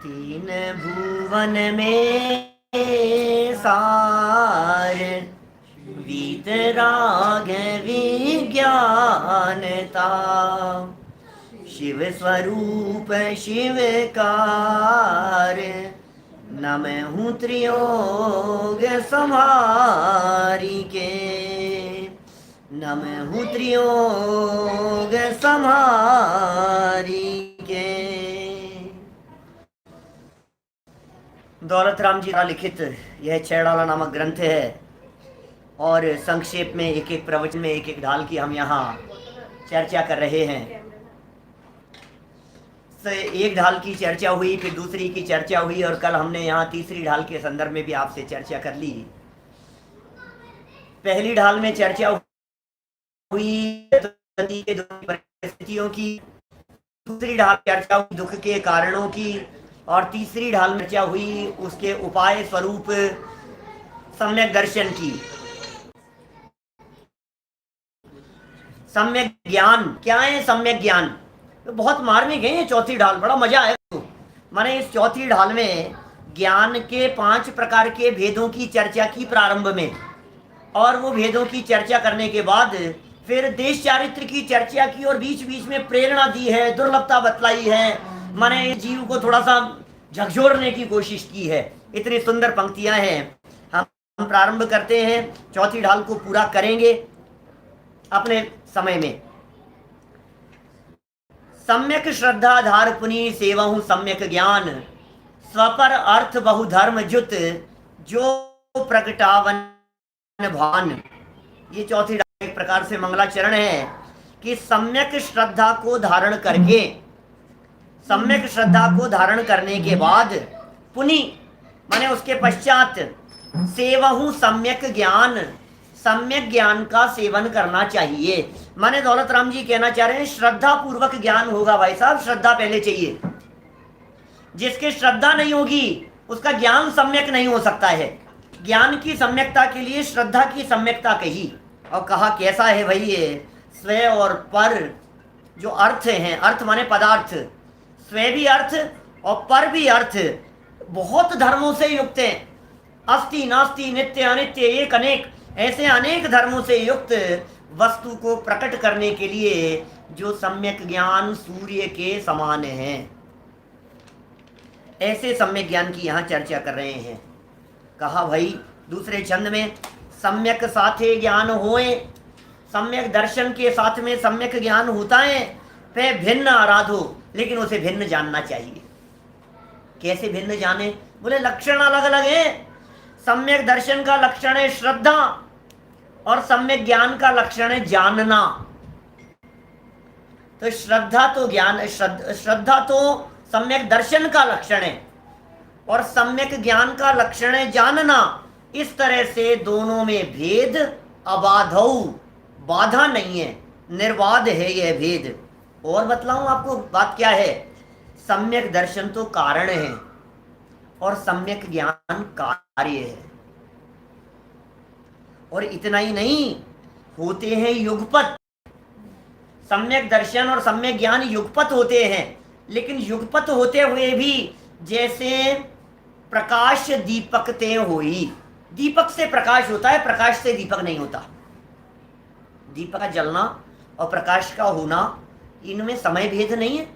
तीन भुवन में सार वीतराग विज्ञानता। शिव स्वरूप शिवकार नमहु त्रियोग संहारी के। नमहु त्रियोग संहारी के। दौलत राम जी का लिखित यह छेड़ाला नामक ग्रंथ है और संक्षेप में एक एक प्रवचन में एक एक ढाल की हम यहाँ चर्चा कर रहे हैं। तो एक ढाल की चर्चा हुई, फिर दूसरी की चर्चा हुई और कल हमने यहाँ तीसरी ढाल के संदर्भ में भी आपसे चर्चा कर ली। पहली ढाल में चर्चा हुई परिस्थितियों की, दूसरी ढाल चर्चा हुई दुख के कारणों की और तीसरी ढाल में चर्चा हुई उसके उपाय स्वरूप सम्यक दर्शन की। सम्यक ज्ञान क्या है? सम्यक ज्ञान तो बहुत मार्मिक है ये चौथी ढाल, बड़ा मजा आएगा। मैंने इस चौथी ढाल में ज्ञान के 5 प्रकार के भेदों की चर्चा की प्रारंभ में, और वो भेदों की चर्चा करने के बाद फिर देश चारित्र की चर्चा की और बीच बीच में प्रेरणा दी है, दुर्लभता बतलाई है। मैंने जीव को थोड़ा सा झकझोरने की कोशिश की है। इतनी सुंदर पंक्तियां हैं। हम प्रारंभ करते हैं, चौथी ढाल को पूरा करेंगे अपने समय में। सम्यक श्रद्धाधार पुनि सेवहु सम्यक ज्ञान स्वपर अर्थ बहुधर्म जुत जो प्रगटावन भान। ये चौथी ढाल एक प्रकार से मंगलाचरण है कि सम्यक श्रद्धा को धारण करके, सम्यक श्रद्धा को धारण करने के बाद पुनि माने उसके पश्चात सेवहु सम्यक ज्ञान, सम्यक ज्ञान का सेवन करना चाहिए। माने दौलत राम जी कहना चाह रहे हैं श्रद्धा पूर्वक ज्ञान होगा। भाई साहब, श्रद्धा पहले चाहिए। जिसके श्रद्धा नहीं होगी उसका ज्ञान सम्यक नहीं हो सकता है। ज्ञान की सम्यकता के लिए श्रद्धा की सम्यकता कही और कहा कैसा है भाई ये स्व और पर जो अर्थ हैं, अर्थ माने पदार्थ, स्व भी अर्थ और पर भी अर्थ बहुत धर्मों से युक्त है। अस्ति नास्ति नित्य अनित्य एक अनेक, ऐसे अनेक धर्मों से युक्त वस्तु को प्रकट करने के लिए जो सम्यक ज्ञान सूर्य के समान है, ऐसे सम्यक ज्ञान की यहाँ चर्चा कर रहे हैं। कहा भाई दूसरे छंद में सम्यक साथे ज्ञान होए, सम्यक दर्शन के साथ में सम्यक ज्ञान होता है। पे भिन्न आराधो, लेकिन उसे भिन्न जानना चाहिए। कैसे भिन्न जाने? बोले लक्षण अलग अलग है। सम्यक दर्शन का लक्षण है श्रद्धा और सम्यक ज्ञान का लक्षण है जानना। तो श्रद्धा तो ज्ञान, श्रद्धा तो सम्यक दर्शन का लक्षण है और सम्यक ज्ञान का लक्षण है जानना। इस तरह से दोनों में भेद अबाधौ, बाधा नहीं है, निर्बाध है यह भेद। और बतलाऊं आपको बात क्या है? सम्यक दर्शन तो कारण है और सम्यक ज्ञान कार्य है। और इतना ही नहीं, होते हैं युगपत। सम्यक दर्शन और सम्यक ज्ञान युगपत होते हैं, लेकिन युगपत होते हुए भी जैसे प्रकाश दीपक ते होई, दीपक से प्रकाश होता है, प्रकाश से दीपक नहीं होता। दीपक का जलना और प्रकाश का होना, इनमें समय भेद नहीं है।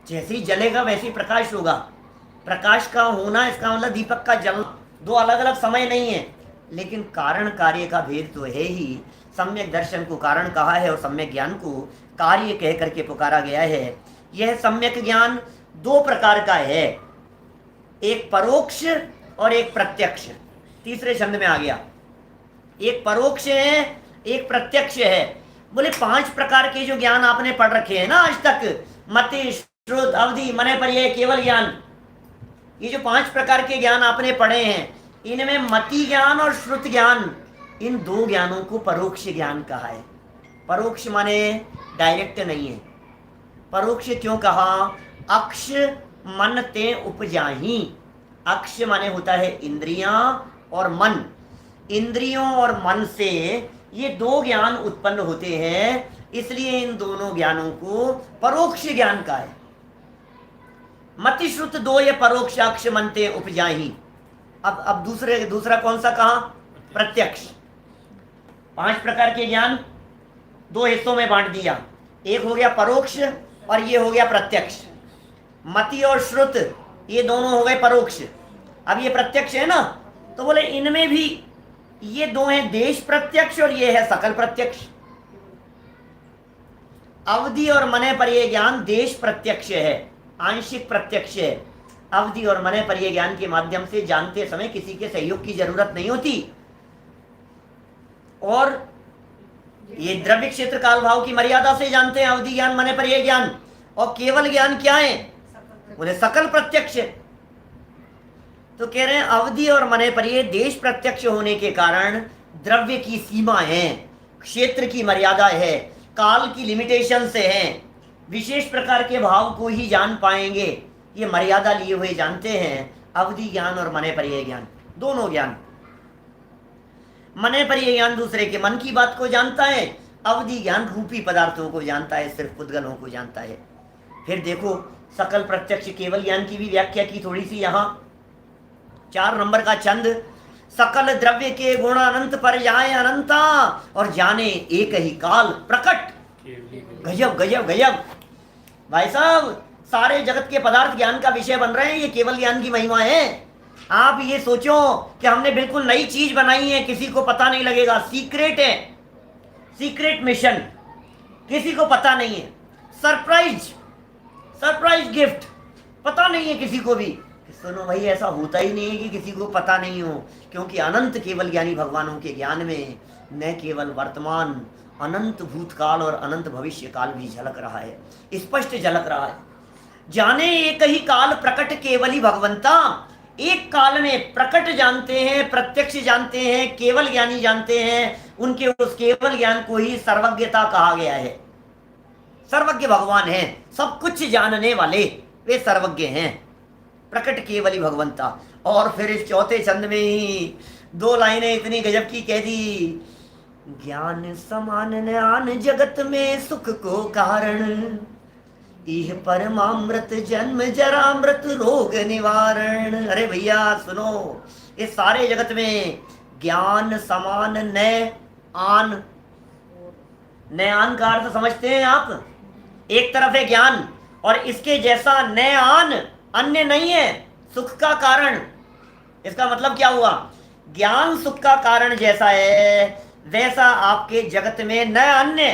जैसे ही जलेगा वैसे ही प्रकाश होगा। प्रकाश का होना इसका मतलब दीपक का जलना, दो अलग अलग समय नहीं है, लेकिन कारण कार्य का भेद तो है ही। सम्यक दर्शन को कारण कहा है और सम्यक ज्ञान को कार्य कह करके पुकारा गया है। यह सम्यक ज्ञान 2 प्रकार का है, एक परोक्ष और एक प्रत्यक्ष। तीसरे छंद में आ गया। एक परोक्ष है, एक प्रत्यक्ष है। बोले 5 प्रकार के जो ज्ञान आपने पढ़ रखे हैं ना आज तक, मति श्रुत अवधि मने पर्याय केवल ज्ञान, ये जो 5 प्रकार के ज्ञान आपने पढ़े हैं, इनमें मति ज्ञान और श्रुत ज्ञान, इन 2 ज्ञानों को परोक्ष ज्ञान कहा है। परोक्ष माने डायरेक्ट नहीं है। परोक्ष क्यों कहा? अक्ष मन ते उपजाही। अक्ष माने होता है इंद्रियां और मन। इंद्रियों और मन से ये 2 ज्ञान उत्पन्न होते हैं, इसलिए इन दोनों ज्ञानों को परोक्ष ज्ञान का है। मति श्रुत दो ये परोक्षाक्ष मनते उपजाही। अब दूसरा कौन सा कहा? प्रत्यक्ष। 5 प्रकार के ज्ञान 2 हिस्सों में बांट दिया। एक हो गया परोक्ष और ये हो गया प्रत्यक्ष। मति और श्रुत ये दोनों हो गए परोक्ष। अब ये प्रत्यक्ष है ना, तो बोले इनमें भी ये दो हैं, देश प्रत्यक्ष और ये है सकल प्रत्यक्ष। अवधि और मने पर ये ज्ञान देश प्रत्यक्ष है, आंशिक प्रत्यक्ष है। अवधि और मने पर ये ज्ञान के माध्यम से जानते समय किसी के सहयोग की जरूरत नहीं होती। और ये द्रव्य क्षेत्र काल भाव की मर्यादा से जानते हैं अवधि ज्ञान, मने पर ये ज्ञान। और केवल ज्ञान क्या है? बोले सकल प्रत्यक्ष। तो कह रहे हैं अवधि और मने पर ये देश प्रत्यक्ष होने के कारण द्रव्य की सीमा है, क्षेत्र की मर्यादा है, काल की लिमिटेशन से है, विशेष प्रकार के भाव को ही जान पाएंगे, ये मर्यादा लिए हुए जानते हैं। अवधि ज्ञान और मने पर ये ज्ञान, दोनों ज्ञान। मने पर ये ज्ञान दूसरे के मन की बात को जानता है, अवधि ज्ञान रूपी पदार्थों को जानता है, सिर्फ पुद्गलों को जानता है। फिर देखो सकल प्रत्यक्ष केवल ज्ञान की भी व्याख्या की थोड़ी सी। यहाँ 4 नंबर का छंद, सकल द्रव्य के गुण अनंत पर जाए अनंता और जाने एक ही काल प्रकट। गजब गजब गजब भाई साहब, सारे जगत के पदार्थ ज्ञान का विषय बन रहे हैं, ये केवल ज्ञान की महिमा है। आप ये सोचो कि हमने बिल्कुल नई चीज बनाई है, किसी को पता नहीं लगेगा, सीक्रेट है, सीक्रेट मिशन, किसी को पता नहीं है। सरप्राइज गिफ्ट, पता नहीं है किसी को भी। सुनो भाई, ऐसा होता ही नहीं है कि किसी को पता नहीं हो, क्योंकि अनंत केवल ज्ञानी भगवानों के ज्ञान में न केवल वर्तमान, अनंत भूतकाल और अनंत भविष्य काल भी झलक रहा है, स्पष्ट झलक रहा है। जाने एक ही काल प्रकट केवली भगवंता, एक काल में प्रकट जानते हैं, प्रत्यक्ष जानते हैं, केवल ज्ञानी जानते हैं। उनके उस केवल ज्ञान को ही सर्वज्ञता कहा गया है। सर्वज्ञ भगवान हैं, सब कुछ जानने वाले, वे सर्वज्ञ हैं, प्रकट केवली भगवंता। और फिर इस चौथे छंद में ही 2 लाइनें इतनी गजब की कह दी, ज्ञान समान ज्ञान जगत में सुख को कारण, इह परमामृत जन्म जरामृत रोग निवारण। अरे भैया सुनो, इस सारे जगत में ज्ञान समान न आन, न आन का अर्थ समझते हैं आप? एक तरफ है ज्ञान और इसके जैसा न आन अन्य नहीं है, सुख का कारण। इसका मतलब क्या हुआ? ज्ञान सुख का कारण जैसा है वैसा आपके जगत में न अन्य।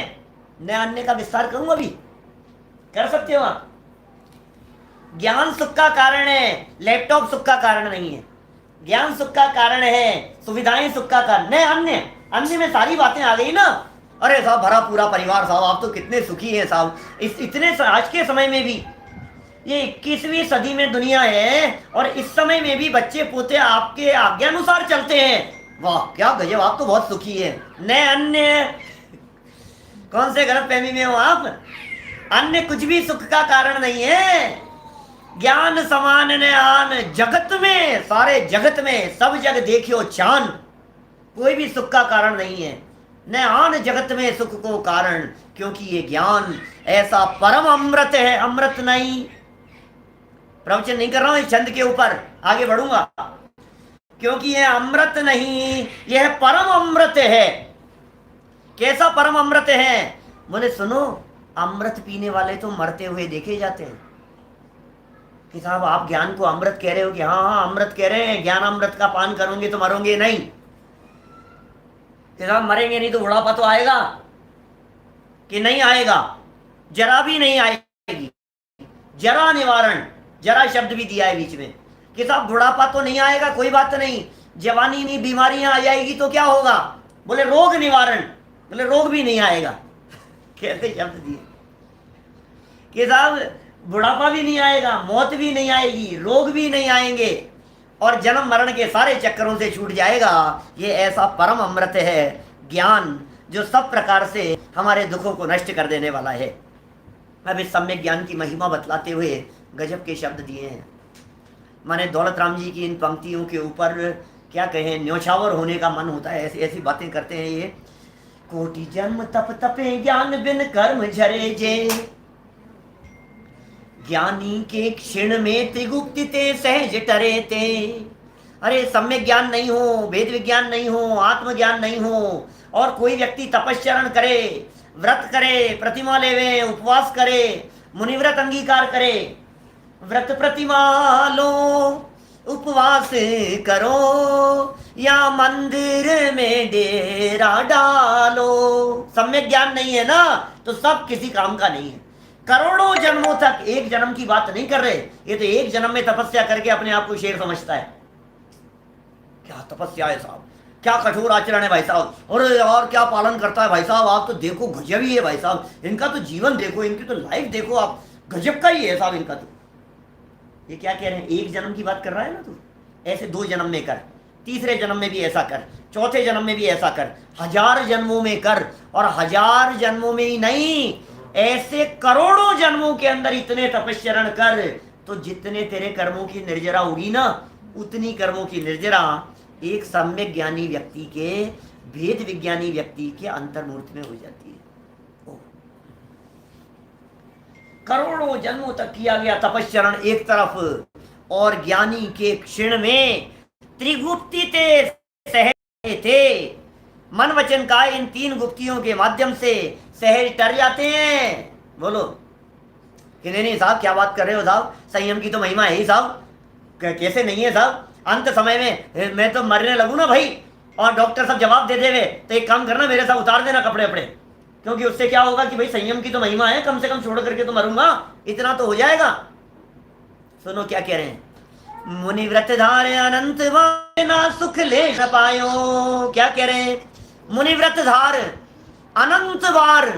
न अन्य का विस्तार करूंगा, अभी कर सकते हो आप। ज्ञान सुख का कारण है, लैपटॉप सुख का कारण नहीं है। ज्ञान सुख का कारण है, सुविधाएं सुख का कारण, न अन्य। अन्य में सारी बातें आ गई ना। अरे साहब, भरा पूरा परिवार साहब, आप तो कितने सुखी हैं साहब। इतने आज के समय में भी, ये 21वीं सदी में दुनिया है और इस समय में भी बच्चे पोते आपके आज्ञानुसार चलते हैं। वाह क्या गजब, आप तो बहुत सुखी है। न अन्य, कौन से गलत फहमी में हो आप? अन्य कुछ भी सुख का कारण नहीं है। ज्ञान समान न आन जगत में, सारे जगत में सब जग देखियो चान, कोई भी सुख का कारण नहीं है। न आन जगत में सुख को कारण, क्योंकि ये ज्ञान ऐसा परम अमृत है, अमृत नहीं। प्रवचन नहीं कर रहा हूं इस छंद के ऊपर, आगे बढ़ूंगा। क्योंकि यह अमृत नहीं, यह परम अमृत है। कैसा परम अमृत है? बोले सुनो, अमृत पीने वाले तो मरते हुए देखे जाते हैं। कि साहब आप ज्ञान को अमृत कह रहे हो? कि हाँ हाँ अमृत कह रहे हैं, ज्ञान अमृत का पान करोगे तो मरोगे नहीं। कि साहब मरेंगे नहीं तो बुढ़ापा तो आएगा? कि नहीं आएगा, जरा भी नहीं आएगी। जरा निवारण, जरा शब्द भी दिया है बीच में। कि साहब बुढ़ापा तो नहीं आएगा, कोई बात नहीं, जवानी में बीमारियां आ जाएगी तो क्या होगा? बोले रोग निवारण, बोले रोग भी नहीं आएगा। कैसे शब्द दिए कि साहब बुढ़ापा भी नहीं आएगा, मौत भी नहीं आएगी, रोग भी नहीं आएंगे और जन्म मरण के सारे चक्करों से छूट जाएगा। ये ऐसा परम अमृत है ज्ञान, जो सब प्रकार से हमारे दुखों को नष्ट कर देने वाला है। अब इस सम्यक ज्ञान की महिमा बतलाते हुए गजब के शब्द दिए हैं। माने दौलत राम जी की इन पंक्तियों के ऊपर क्या कहें, न्योछावर होने का मन होता है। ऐसी ऐसी बातें करते हैं ये। कोटि जन्म तप तपे ज्ञान बिन कर्म झरे जे, ज्ञानी के क्षण में त्रिगुप्ति ते सहज टरे ते। अरे सम्यक ज्ञान नहीं हो, वेद विज्ञान नहीं हो, आत्मज्ञान नहीं हो, और कोई व्यक्ति तपस्चरण करे, व्रत करे, प्रतिमा लेवे, उपवास करे, मुनिव्रत अंगीकार करे, व्रत प्रतिमा लो, उपवास करो, या मंदिर में डेरा डालो, सम्यक ज्ञान नहीं है ना, तो सब किसी काम का नहीं है। करोड़ों जन्मों तक, एक जन्म की बात नहीं कर रहे, ये तो एक जन्म में तपस्या करके अपने आप को शेर समझता है। क्या तपस्या है साहब, क्या कठोर आचरण है भाई साहब, और क्या पालन करता है भाई साहब, आप तो देखो गजब ही है भाई साहब, इनका तो जीवन देखो, इनकी तो लाइफ देखो आप, गजब का ही है साहब इनका तो। ये क्या कह रहे हैं, एक जन्म की बात कर रहा है ना तू, ऐसे 2 जन्म में कर, तीसरे जन्म में भी ऐसा कर, चौथे जन्म में भी ऐसा कर, 1000 जन्मों में कर, और 1000 जन्मों में ही नहीं, ऐसे करोड़ों जन्मों के अंदर इतने तपस्चरण कर, तो जितने तेरे कर्मों की निर्जरा होगी ना, उतनी कर्मों की निर्जरा एक सम्यक ज्ञानी व्यक्ति के, भेद विज्ञानी व्यक्ति के अंतर्मूर्ति में हो जाती है। करोड़ों जन्मों तक किया गया तपस्चरण एक तरफ, और ज्ञानी के क्षण में त्रिगुप्ति सहज थे, मन वचन का इन 3 गुप्तियों के माध्यम से सहज टर जाते हैं। बोलो कि नहीं साहब, क्या बात कर रहे हो साहब, संयम की तो महिमा है ही साहब, कैसे नहीं है साहब, अंत समय में मैं तो मरने लगूं ना भाई, और डॉक्टर सब जवाब दे देवे, तो एक काम करना, मेरे साथ उतार देना कपड़े अपने, क्योंकि उससे क्या होगा कि भाई संयम की तो महिमा है, कम से कम छोड़ करके तो मरूंगा, इतना तो हो जाएगा। सुनो क्या कह रहे हैं, मुनि व्रत धारे अनंत ना सुख ले न पायो। क्या कह रहे हैं, मुनि व्रत धार अनंत बार,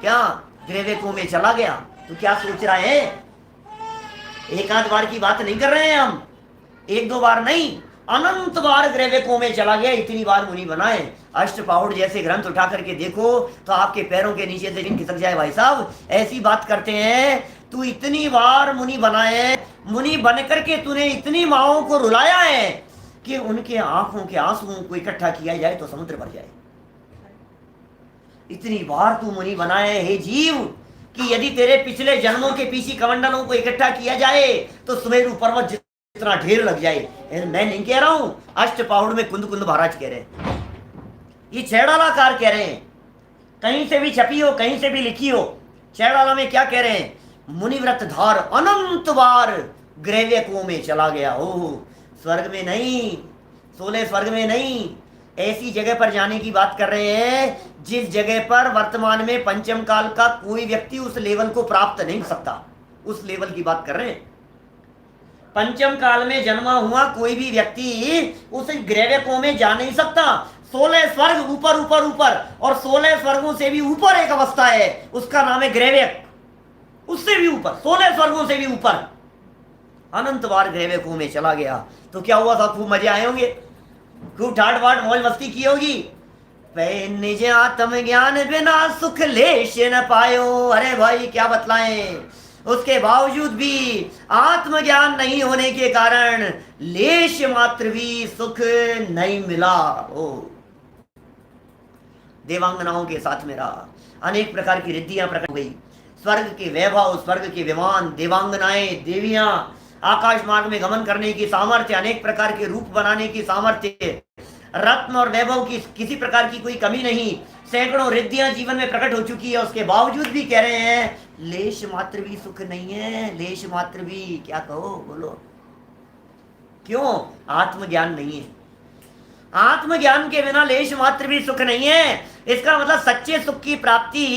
क्या ग्रेवेकों में चला गया, तो क्या सोच रहा है, एक आध बार की बात नहीं कर रहे हैं हम, 1-2 बार नहीं, अनंत बार ग्रेवेकों में चला गया, इतनी बार मुनि बनाए। अष्टपाहुड़ जैसे ग्रंथ उठा करके देखो तो आपके पैरों के नीचे से खिसक जाए भाई साहब, ऐसी बात करते हैं। तू इतनी बार मुनि बनाए, मुनि बन करके तूने इतनी माओं को रुलाया है कि उनके आंखों के आंसुओं को इकट्ठा किया जाए तो समुद्र भर जाए। इतनी बार तू मुनि बनाए हे जीव कि यदि तेरे पिछले जन्मों के पीछे कमंडलों को इकट्ठा किया जाए तो सुमेरु पर्वत जितना ढेर लग जाए। मैं नहीं कह रहा हूं, अष्टपाहुड़ में कुंद कुंद महाराज कह रहे हैं, ये छेड़ालाकार कह रहे हैं, कहीं से भी छपी हो, कहीं से भी लिखी हो। छेड़ाला में क्या कह रहे हैं, मुनिव्रत धार अनंत बार ग्रैव्यकुओं में चला गया। ओह, स्वर्ग में नहीं, 16 स्वर्ग में नहीं, ऐसी जगह पर जाने की बात कर रहे हैं जिस जगह पर वर्तमान में पंचम काल का कोई व्यक्ति उस लेवल को प्राप्त नहीं सकता, उस लेवल की बात कर रहे हैं। पंचम काल में जन्मा हुआ कोई भी व्यक्ति उस ग्रैव्यकुओं में जा नहीं सकता। 16 स्वर्ग ऊपर ऊपर ऊपर, और 16 स्वर्गों से भी ऊपर एक अवस्था है, उसका नाम है ग्रैव्यक, उससे भी ऊपर, 16 स्वर्गों से भी ऊपर अनंत बार ग्रैव्यकुओं में चला गया। तो क्या हुआ था, खूब मजे आए होंगे, खूब ठाट बाट मौज मस्ती की होगी। निज आत्म ज्ञान बिना सुख लेश न पायो। अरे भाई क्या बतलाएं, उसके बावजूद भी आत्मज्ञान नहीं होने के कारण लेश मात्र भी सुख नहीं मिला। ओ, देवांगनाओं के साथ मेरा अनेक प्रकार की रिद्धियां प्रकट हो गई, स्वर्ग के वैभव, स्वर्ग के विमान, देवांगनाएं, देवियां, आकाश मार्ग में गमन करने की सामर्थ्य, अनेक प्रकार के रूप बनाने की सामर्थ्य, रत्न और वैभव की किसी प्रकार की कोई कमी नहीं, सैकड़ों रिद्धियां जीवन में प्रकट हो चुकी है। उसके बावजूद भी कह रहे हैं लेश मात्र भी सुख नहीं है, लेश मात्र भी। क्या कहो, बोलो क्यों? आत्मज्ञान नहीं है। आत्मज्ञान के बिना लेश मात्र भी सुख नहीं है। इसका मतलब सच्चे सुख की प्राप्ति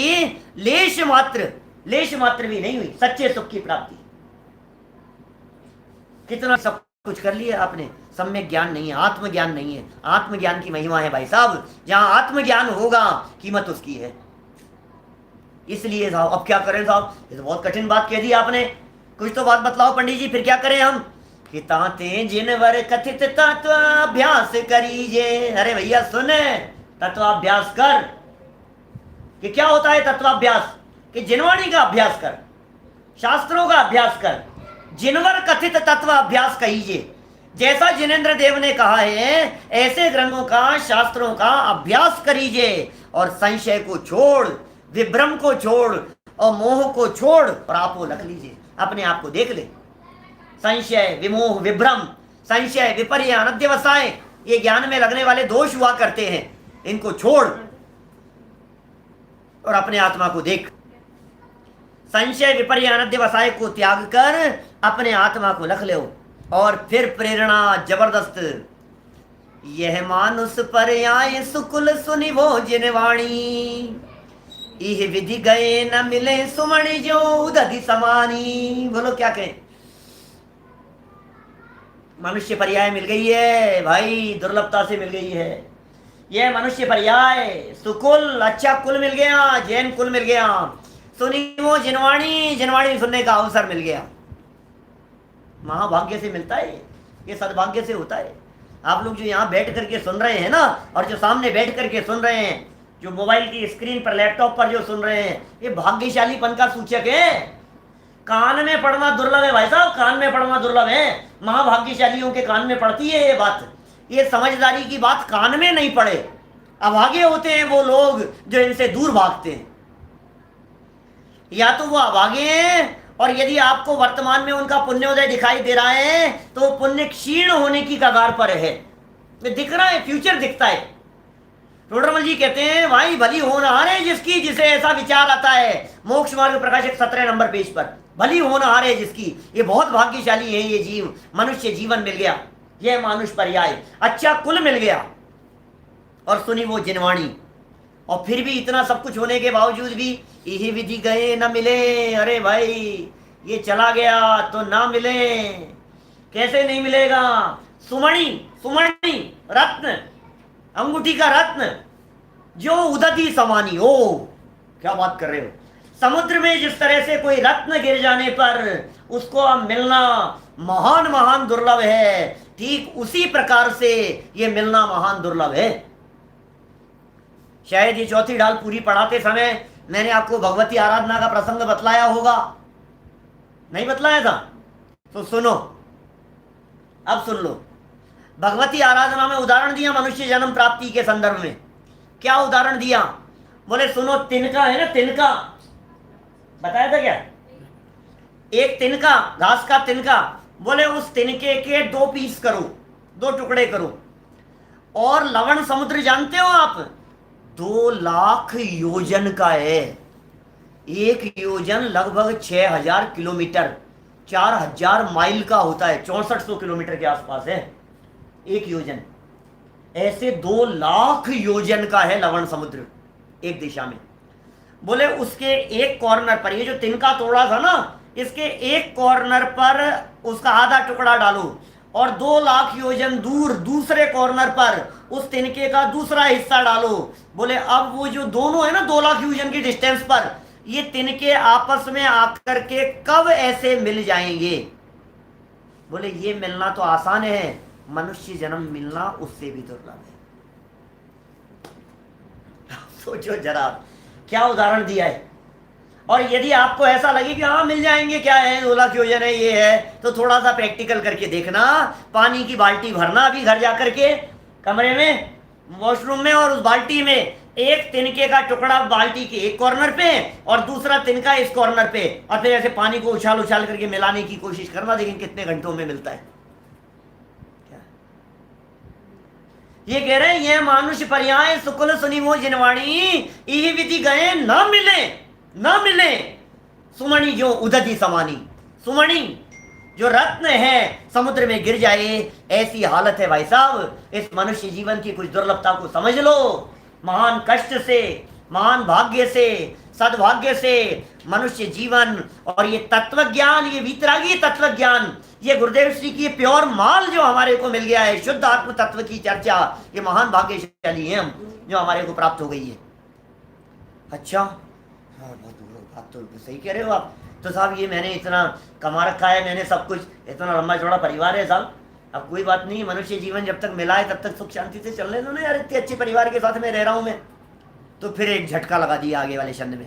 लेश मात्र भी नहीं हुई। सच्चे सुख की प्राप्ति कितना सब कुछ कर लिया आपने, सम्यक ज्ञान नहीं है, आत्मज्ञान नहीं है। आत्मज्ञान की महिमा है भाई साहब, जहां आत्मज्ञान होगा कीमत उसकी है। इसलिए साहब अब क्या करें साहब, ये तो बहुत कठिन बात कह दी आपने, कुछ तो बात बतलाओ पंडित जी, फिर क्या करें हम? कि ताते जिनवर कथित तत्वाभ्यास करीजे। अरे भैया सुन, तत्वाभ्यास कर। कि क्या होता है तत्वाभ्यास? कि जिनवाणी का अभ्यास कर, शास्त्रों का अभ्यास कर, जिनवर कथित तत्व अभ्यास कहीजे। जैसा जिनेन्द्र देव ने कहा है ऐसे ग्रंथों का, शास्त्रों का अभ्यास करीजे, और संशय को छोड़, विभ्रम को छोड़, और मोह को छोड़, और आप वो रख लीजिए। अपने आप को देख ले। संशय, विमोह, विभ्रम, संशय, विपर्य, अनध्यवसाय, ये ज्ञान में लगने वाले दोष हुआ करते हैं। इनको छोड़ और अपने आत्मा को देख। संशय, विपर्य, अनध्यवसाय को त्याग कर अपने आत्मा को रख ले। और फिर प्रेरणा जबरदस्त, यह मानुष पर आए सुकुल सुनि वो जिनवाणी, इह विधि गए न मिले सुमणि जो उदधि समानी। बोलो क्या कहें। मनुष्य पर्याय मिल गई है भाई, दुर्लभता से मिल गई है। यह मनुष्य पर्याय, सुकुल, अच्छा कुल मिल गया, जैन कुल मिल गया, सुनी वो जिनवाणी, जिनवाणी सुनने का अवसर मिल गया। महाभाग्य से मिलता है, ये सद्भाग्य से होता है। आप लोग जो यहाँ बैठ करके सुन रहे हैं ना, और जो सामने बैठ करके सुन रहे हैं, जो मोबाइल की स्क्रीन पर, लैपटॉप पर जो सुन रहे हैं, ये भाग्यशालीपन का सूचक है। कान में पढ़ना दुर्लभ है भाई साहब, कान में पढ़ना दुर्लभ है। महाभाग्यशालियों के कान में पड़ती है ये बात। ये समझदारी की बात कान में नहीं पड़े। अभागे होते हैं वो लोग जो इनसे दूर भागते हैं। या तो वो अभागे हैं, और यदि आपको वर्तमान में उनका पुण्योदय दिखाई दे रहा है तो पुण्य क्षीण होने की कगार पर है। दिख रहा है, फ्यूचर दिखता है। टोडरमल जी कहते हैं भाई भली होनहार है जिसकी, जिसे ऐसा विचार आता है। मोक्ष मार्ग प्रकाशक 17 नंबर पेज पर, भली होनहार है जिसकी। ये बहुत भाग्यशाली है ये जीव। मनुष्य जीवन मिल गया, यह मानुष पर्याय, अच्छा कुल मिल गया, और सुनी वो जिनवाणी। और फिर भी इतना सब कुछ होने के बावजूद भी यही विधि गए न मिले। अरे भाई ये चला गया तो ना मिले, कैसे नहीं मिलेगा। सुमणि, सुमणि रत्न, अंगूठी का रत्न, जो उदधि समानी। ओ क्या बात कर रहे हो। समुद्र में जिस तरह से कोई रत्न गिर जाने पर उसको अब मिलना महान महान दुर्लभ है, ठीक उसी प्रकार से ये मिलना महान दुर्लभ है। शायद ये चौथी डाल पूरी पढ़ाते समय मैंने आपको भगवती आराधना का प्रसंग बतलाया होगा, नहीं बतलाया था? तो सुनो, अब सुन लो। भगवती आराधना में उदाहरण दिया मनुष्य जन्म प्राप्ति के संदर्भ में। क्या उदाहरण दिया? बोले सुनो, तिनका है ना, तिनका बताया था क्या? एक तिनका, घास का तिनका। बोले उस तिनके के 2 पीस करो, 2 टुकड़े करो। और लवण समुद्र जानते हो आप? 2 लाख योजन का है। एक योजन लगभग 6000 किलोमीटर, 4000 माइल का होता है, 6400 किलोमीटर के आसपास है एक योजन। ऐसे 2 लाख योजन का है लवण समुद्र एक दिशा में। बोले उसके एक कॉर्नर पर, ये जो तिनका तोड़ा था ना, इसके एक कॉर्नर पर उसका आधा टुकड़ा डालो, और 2 लाख योजन दूर दूसरे कॉर्नर पर उस तिनके का दूसरा हिस्सा डालो। बोले अब वो जो दोनों है ना 2 लाख योजन की डिस्टेंस पर, ये तिनके आपस में आकर के कब ऐसे मिल जाएंगे? बोले ये मिलना तो आसान है, मनुष्य जन्म मिलना उससे भी दुर्लभ है। सोचो जरा क्या उदाहरण दिया है। और यदि आपको ऐसा लगे कि हाँ मिल जाएंगे, क्या है 2 लाख योजन है, ये है, तो थोड़ा सा प्रैक्टिकल करके देखना। पानी की बाल्टी भरना अभी घर जाकर के कमरे में, वॉशरूम में, और उस बाल्टी में एक तिनके का टुकड़ा बाल्टी के एक कॉर्नर पे और दूसरा तिनका इस कॉर्नर पे, और फिर ऐसे पानी को उछाल उछाल करके मिलाने की कोशिश करना। लेकिन कितने घंटों में मिलता है। ये कह रहे हैं ये मानुष पर्याय सुकुल सुनी वो जिनवाणी, यही विधि गए न मिले, न मिले सुमणि जो उदधि समानी। सुमणि जो रत्न है समुद्र में गिर जाए, ऐसी हालत है भाई साहब। इस मनुष्य जीवन की कुछ दुर्लभता को समझ लो। महान कष्ट से, महान भाग्य से, सद्भाग्य से मनुष्य जीवन, और ये तत्व ज्ञान, ये वीतरागी तत्व ज्ञान, ये गुरुदेव श्री की प्योर माल जो हमारे को मिल गया है, शुद्ध आत्म तत्व की चर्चा, ये महान भाग्यशाली है हम जो हमारे को प्राप्त हो गई है। अच्छा, हाँ बात तो सही कह रहे हो आप। तो साहब ये मैंने इतना कमा रखा है, मैंने सब कुछ, इतना लंबा चौड़ा परिवार है साहब। अब कोई बात नहीं, मनुष्य जीवन जब तक मिला है तब तक सुख शांति से चल लेना ना यार। इतने अच्छे परिवार के साथ में रह रहा हूं मैं। तो फिर एक झटका लगा दिया आगे वाले शब्द में,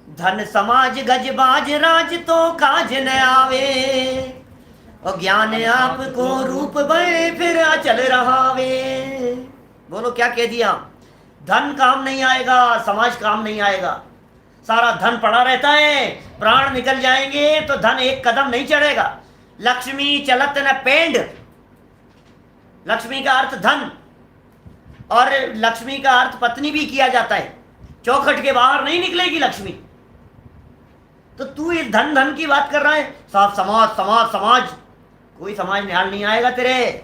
धन समाज गजबाज राज तो काज न आवे, और ज्ञान आपको रूप बे फिर अचल रहावे। बोलो क्या कह दिया? धन काम नहीं आएगा, समाज काम नहीं आएगा, सारा धन पड़ा रहता है, प्राण निकल जाएंगे तो धन एक कदम नहीं चढ़ेगा। लक्ष्मी चलत न पेंड, लक्ष्मी का अर्थ धन, और लक्ष्मी का अर्थ पत्नी भी किया जाता है। चौखट के बाहर नहीं निकलेगी लक्ष्मी। तो तू इस धन धन की बात कर रहा है। साफ समाज समाज समाज, कोई समाज निहाल नहीं आएगा तेरे।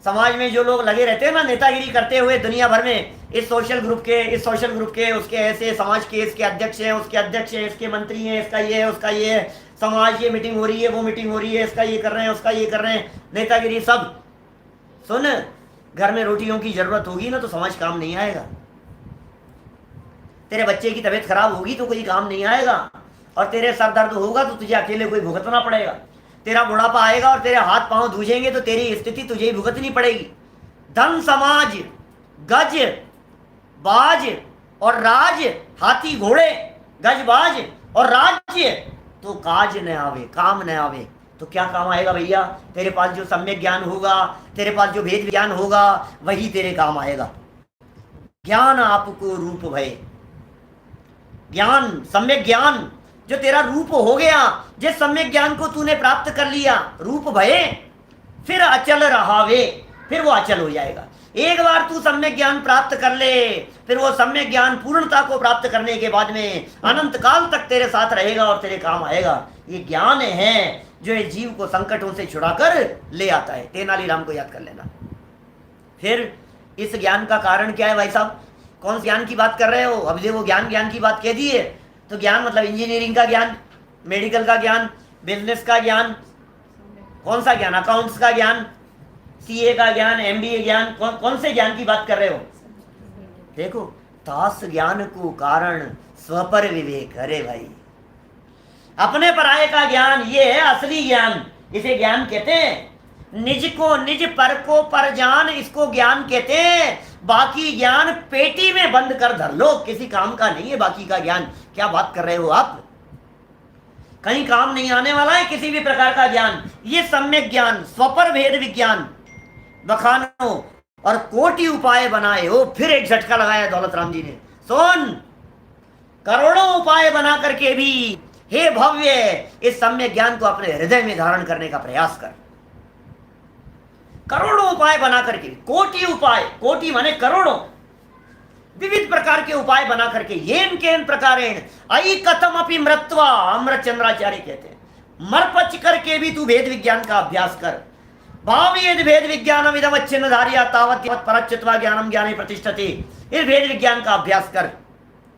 समाज में जो लोग लगे रहते हैं ना नेतागिरी करते हुए दुनिया भर में, इस सोशल ग्रुप के, इस सोशल ग्रुप के, उसके ऐसे समाज के, इसके अध्यक्ष हैं, उसके अध्यक्ष हैं, इसके मंत्री हैं, इसका ये है, उसका ये है, समाज ये मीटिंग हो रही है, वो मीटिंग हो रही है, इसका ये कर रहे हैं, उसका ये कर रहे हैं, नेतागिरी सब। सुन, घर में रोटियों की जरूरत होगी ना तो समाज काम नहीं आएगा। तेरे बच्चे की तबीयत खराब होगी तो कोई काम नहीं आएगा, और तेरे सर दर्द होगा तो तुझे अकेले कोई भुगतना पड़ेगा। तेरा बुढ़ापा आएगा और तेरे हाथ पांव धूजेंगे तो तेरी स्थिति तुझे ही भुगतनी पड़ेगी। धन समाज गज बाज और राज, हाथी घोड़े गज बाज और राज्य, तो काज न आवे, काम न आवे तो क्या काम आएगा भैया? तेरे पास जो सम्यक ज्ञान होगा, तेरे पास जो भेद ज्ञान होगा, वही तेरे काम आएगा। ज्ञान आपको रूप भय, ज्ञान सम्यक ज्ञान जो तेरा रूप हो गया, जिस सम्यक ज्ञान को तूने प्राप्त कर लिया, रूप भये फिर अचल रहावे, फिर वो अचल हो जाएगा। एक बार तू सम्यक ज्ञान प्राप्त कर ले, फिर वो सम्यक ज्ञान पूर्णता को प्राप्त करने के बाद में अनंत काल तक तेरे साथ रहेगा और तेरे काम आएगा। ये ज्ञान है जो इस जीव को संकटों से छुड़ाकर ले आता है। तेनालीराम को याद कर लेना। फिर इस ज्ञान का कारण क्या है भाई साहब? कौन से ज्ञान की बात कर रहे हो? अब देखो ज्ञान ज्ञान की बात कह दी है, तो ज्ञान मतलब इंजीनियरिंग का ज्ञान, मेडिकल का ज्ञान, बिजनेस का ज्ञान, कौन सा ज्ञान? अकाउंट्स का ज्ञान, सीए का ज्ञान, एमबीए ज्ञान, कौन से ज्ञान की बात कर रहे हो? देखो, तास ज्ञान को कारण स्वपर विवेक। अरे भाई, अपने पराये का ज्ञान ये है असली ज्ञान, इसे ज्ञान कहते हैं। निज को निज, पर को पर जान, इसको ज्ञान कहते हैं। बाकी ज्ञान पेटी में बंद कर धर लो, किसी काम का नहीं है बाकी का ज्ञान। क्या बात कर रहे हो आप? कहीं काम नहीं आने वाला है किसी भी प्रकार का ज्ञान। ये सम्यक ज्ञान, स्वपर भेद विज्ञान बखानो और कोटि उपाय बनाए हो। फिर एक झटका लगाया दौलत राम जी ने। सुन, करोड़ों उपाय बना करके भी हे भव्य, इस सम्यक ज्ञान को अपने हृदय में धारण करने का प्रयास कर। करोड़ों उपाय बना करके, कोटि उपाय, कोटि माने करोड़ों, विविध प्रकार के उपाय बना करके, येन केन प्रकारेण अई कथम अपि मृत्वा, अमृत चंद्राचार्य कहते हैं, मर पच करके भी तू भेद विज्ञान का अभ्यास कर। भावेद भेद विज्ञानम इदम अच्छिन्न धारिया तावत परच्युत्वा ज्ञानम ज्ञाने प्रतिष्ठते। इस भेद विज्ञान का अभ्यास कर।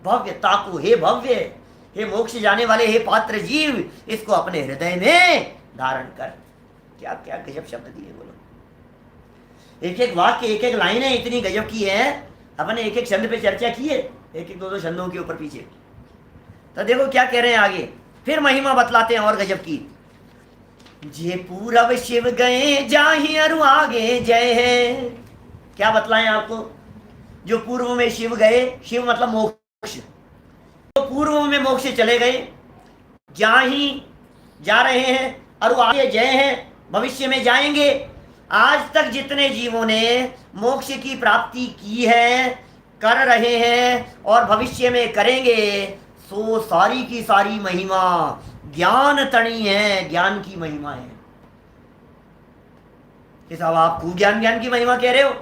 भव्य ताकू, हे भव्य, हे मोक्ष जाने वाले, हे पात्र जीव, इसको अपने हृदय में धारण कर। क्या क्या गजब शब्द दिए, बोलो। एक एक वाक्य, एक एक लाइनें इतनी गजब की है। अपने एक एक छंद पे चर्चा की है, एक एक दो दो छंदों के ऊपर पीछे। तो देखो क्या कह रहे हैं आगे, फिर महिमा बतलाते हैं और गजब की। जे पूरब शिव गए जाहि अरु आगे जय है। क्या बतलाएं आपको? जो पूर्व में शिव गए, शिव मतलब मोक्ष, तो पूर्व में मोक्ष चले गए, जाहि जा रहे हैं, अरु आगे जय है, भविष्य में जाएंगे। आज तक जितने जीवों ने मोक्ष की प्राप्ति की है, कर रहे हैं और भविष्य में करेंगे, सो सारी की सारी महिमा ज्ञान तणी है, ज्ञान की महिमा है। कि साहब आप खूब ज्ञान ज्ञान की महिमा कह रहे हो?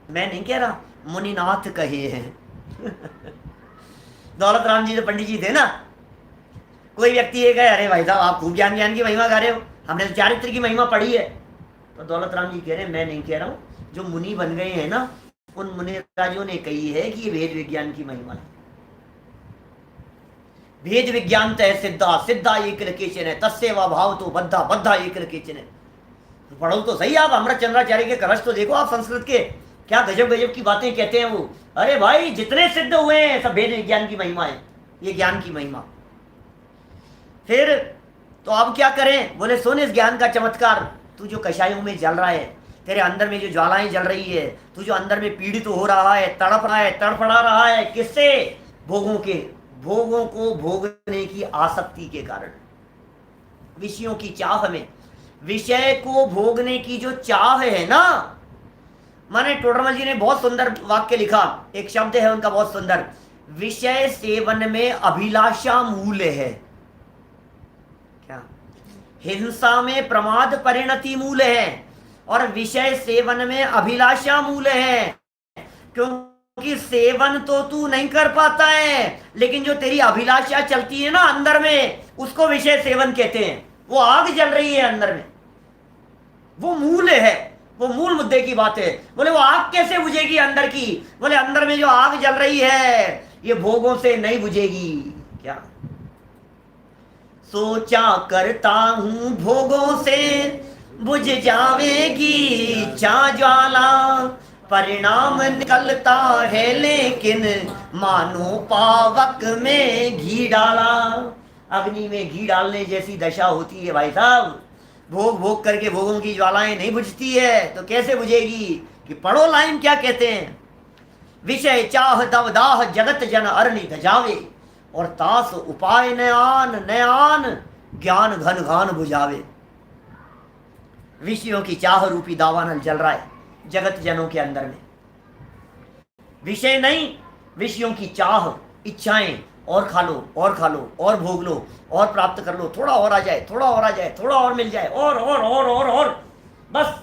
मैं नहीं कह रहा, मुनिनाथ कहे हैं। दौलत राम जी तो पंडित जी थे ना। कोई व्यक्ति ये कहे, अरे भाई साहब आप खूब ज्ञान ज्ञान की महिमा गा रहे हो, हमने तो चारित्र की महिमा पढ़ी है। तो दौलत राम जी कह रहे हैं, मैं नहीं कह रहा हूं, जो मुनि बन गए हैं ना, उन मुनि राजों ने कही है कि ये भेद विज्ञान की महिमा है। भेद विज्ञान तय सिद्धा, सिद्धा एक केचन है, तस्सेवा भाव तो बद्धा, बद्धा एक केचन है। तो पढ़ो तो सही आप, अमृत चंद्राचार्य के कलश तो देखो आप संस्कृत के, क्या गजब गजब की बातें कहते हैं वो। अरे भाई जितने सिद्ध हुए हैं सब भेद विज्ञान की महिमा है, ये ज्ञान की महिमा। फिर तो अब क्या करें? बोले सुन इस ज्ञान का चमत्कार। तू जो कषायों में जल रहा है, तेरे अंदर में जो ज्वालाएं जल रही है, तू जो अंदर में पीड़ित हो रहा है, तड़प रहा है, तड़फड़ा रहा है, किससे? भोगों के, भोगों को भोगने की आसक्ति के कारण, विषयों की चाह में, विषय को भोगने की जो चाह है ना। माने टोडरमल जी ने बहुत सुंदर वाक्य लिखा, एक शब्द है उनका बहुत सुंदर, विषय सेवन में अभिलाषा मूल है। क्या? हिंसा में प्रमाद परिणति मूल है और विषय सेवन में अभिलाषा मूल है। क्योंकि सेवन तो तू नहीं कर पाता है, लेकिन जो तेरी अभिलाषा चलती है ना अंदर में, उसको विषय सेवन कहते हैं। वो आग जल रही है अंदर में, वो मूल है, वो मूल मुद्दे की बात है। बोले वो आग कैसे बुझेगी अंदर की? बोले अंदर में जो आग जल रही है ये भोगों से नहीं बुझेगी। क्या? सोचा करता हूं भोगों से बुझ जावेगी चा ज्वाला, परिणाम निकलता है लेकिन मानो पावक में घी डाला। अग्नि में घी डालने जैसी दशा होती है भाई साहब। भोग भोग करके भोगों की ज्वालाएं नहीं बुझती है तो कैसे बुझेगी? कि पढ़ो लाइन क्या कहते हैं। विषय चाह दवदाह जगत जन अरनि धजावे, और तास उपाय नयान नयान ज्ञान घन घान बुझावे। विषयों की चाह रूपी दावानल जल रहा है जगत जनों के अंदर में। विषय नहीं, विषयों की चाह, इच्छाएं, और खा लो और खा लो और भोग लो और प्राप्त कर लो, थोड़ा और आ जाए, थोड़ा और आ जाए, थोड़ा और मिल जाए, और बस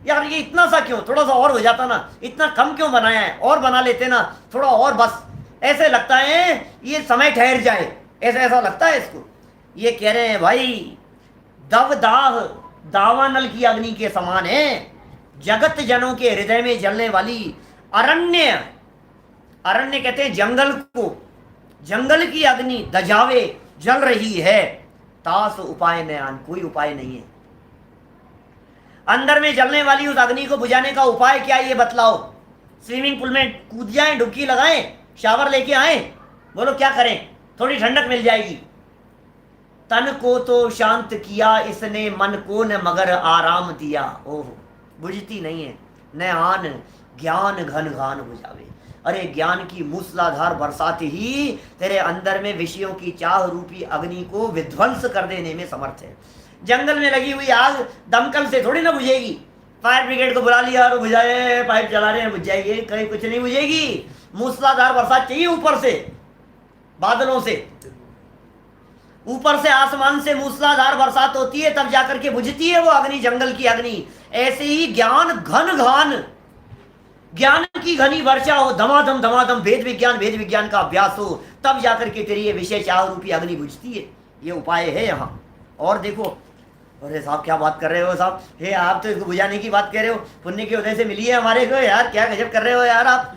यार ये इतना सा क्यों, थोड़ा सा और हो जाता ना, इतना कम क्यों बनाया है, और बना लेते ना थोड़ा और, बस ऐसे लगता है ये समय ठहर जाए, ऐसा लगता है इसको। ये कह रहे हैं भाई दवदाह दावानल की अग्नि के समान है जगत जनों के हृदय में जलने वाली अरण्य, अरण्य कहते हैं जंगल को, जंगल की अग्नि दजावे जल रही है। तास उपाय नयान, कोई उपाय नहीं है। अंदर में जलने वाली उस अग्नि को बुझाने का उपाय क्या है ये बतलाओ। स्विमिंग पूल में कूद जाएं, डुबकी लगाएं, शावर लेके आए, बोलो क्या करें, थोड़ी ठंडक मिल जाएगी। तन को तो शांत किया इसने, मन को न मगर आराम दिया। ओह, बुझती नहीं है। न आन ज्ञान घन घान बुझावे। अरे ज्ञान की मूसलाधार बरसात ही तेरे अंदर में विषयों की चाह रूपी अग्नि को विध्वंस कर देने में समर्थ है। जंगल में लगी हुई आग दमकल से थोड़ी ना बुझेगी। फायर ब्रिगेड को बुला लिया और बुझाए, पाइप चला रहे हैं, बुझ जाएगी, कहीं कुछ नहीं बुझेगी। मूसलाधार बरसात चाहिए ऊपर से, बादलों से, ऊपर से आसमान से मूसलाधार बरसात होती है तब जाकर के बुझती है वो अग्नि, जंगल की अग्नि। ऐसे ही ज्ञान घन घान, ज्ञान की घनी वर्षा हो, धमाधम धमाधम वेद विज्ञान का अभ्यास हो, तब जाकर के तेरी ये विषय चाह रूपी अग्नि बुझती है। ये उपाय है यहाँ। और देखो, अरे साहब क्या बात कर रहे हो साहब, हे आप तो इसको बुझाने की बात कह रहे हो, पुण्य के उदय से मिली है हमारे को, यार क्या गजब कर रहे हो यार आप,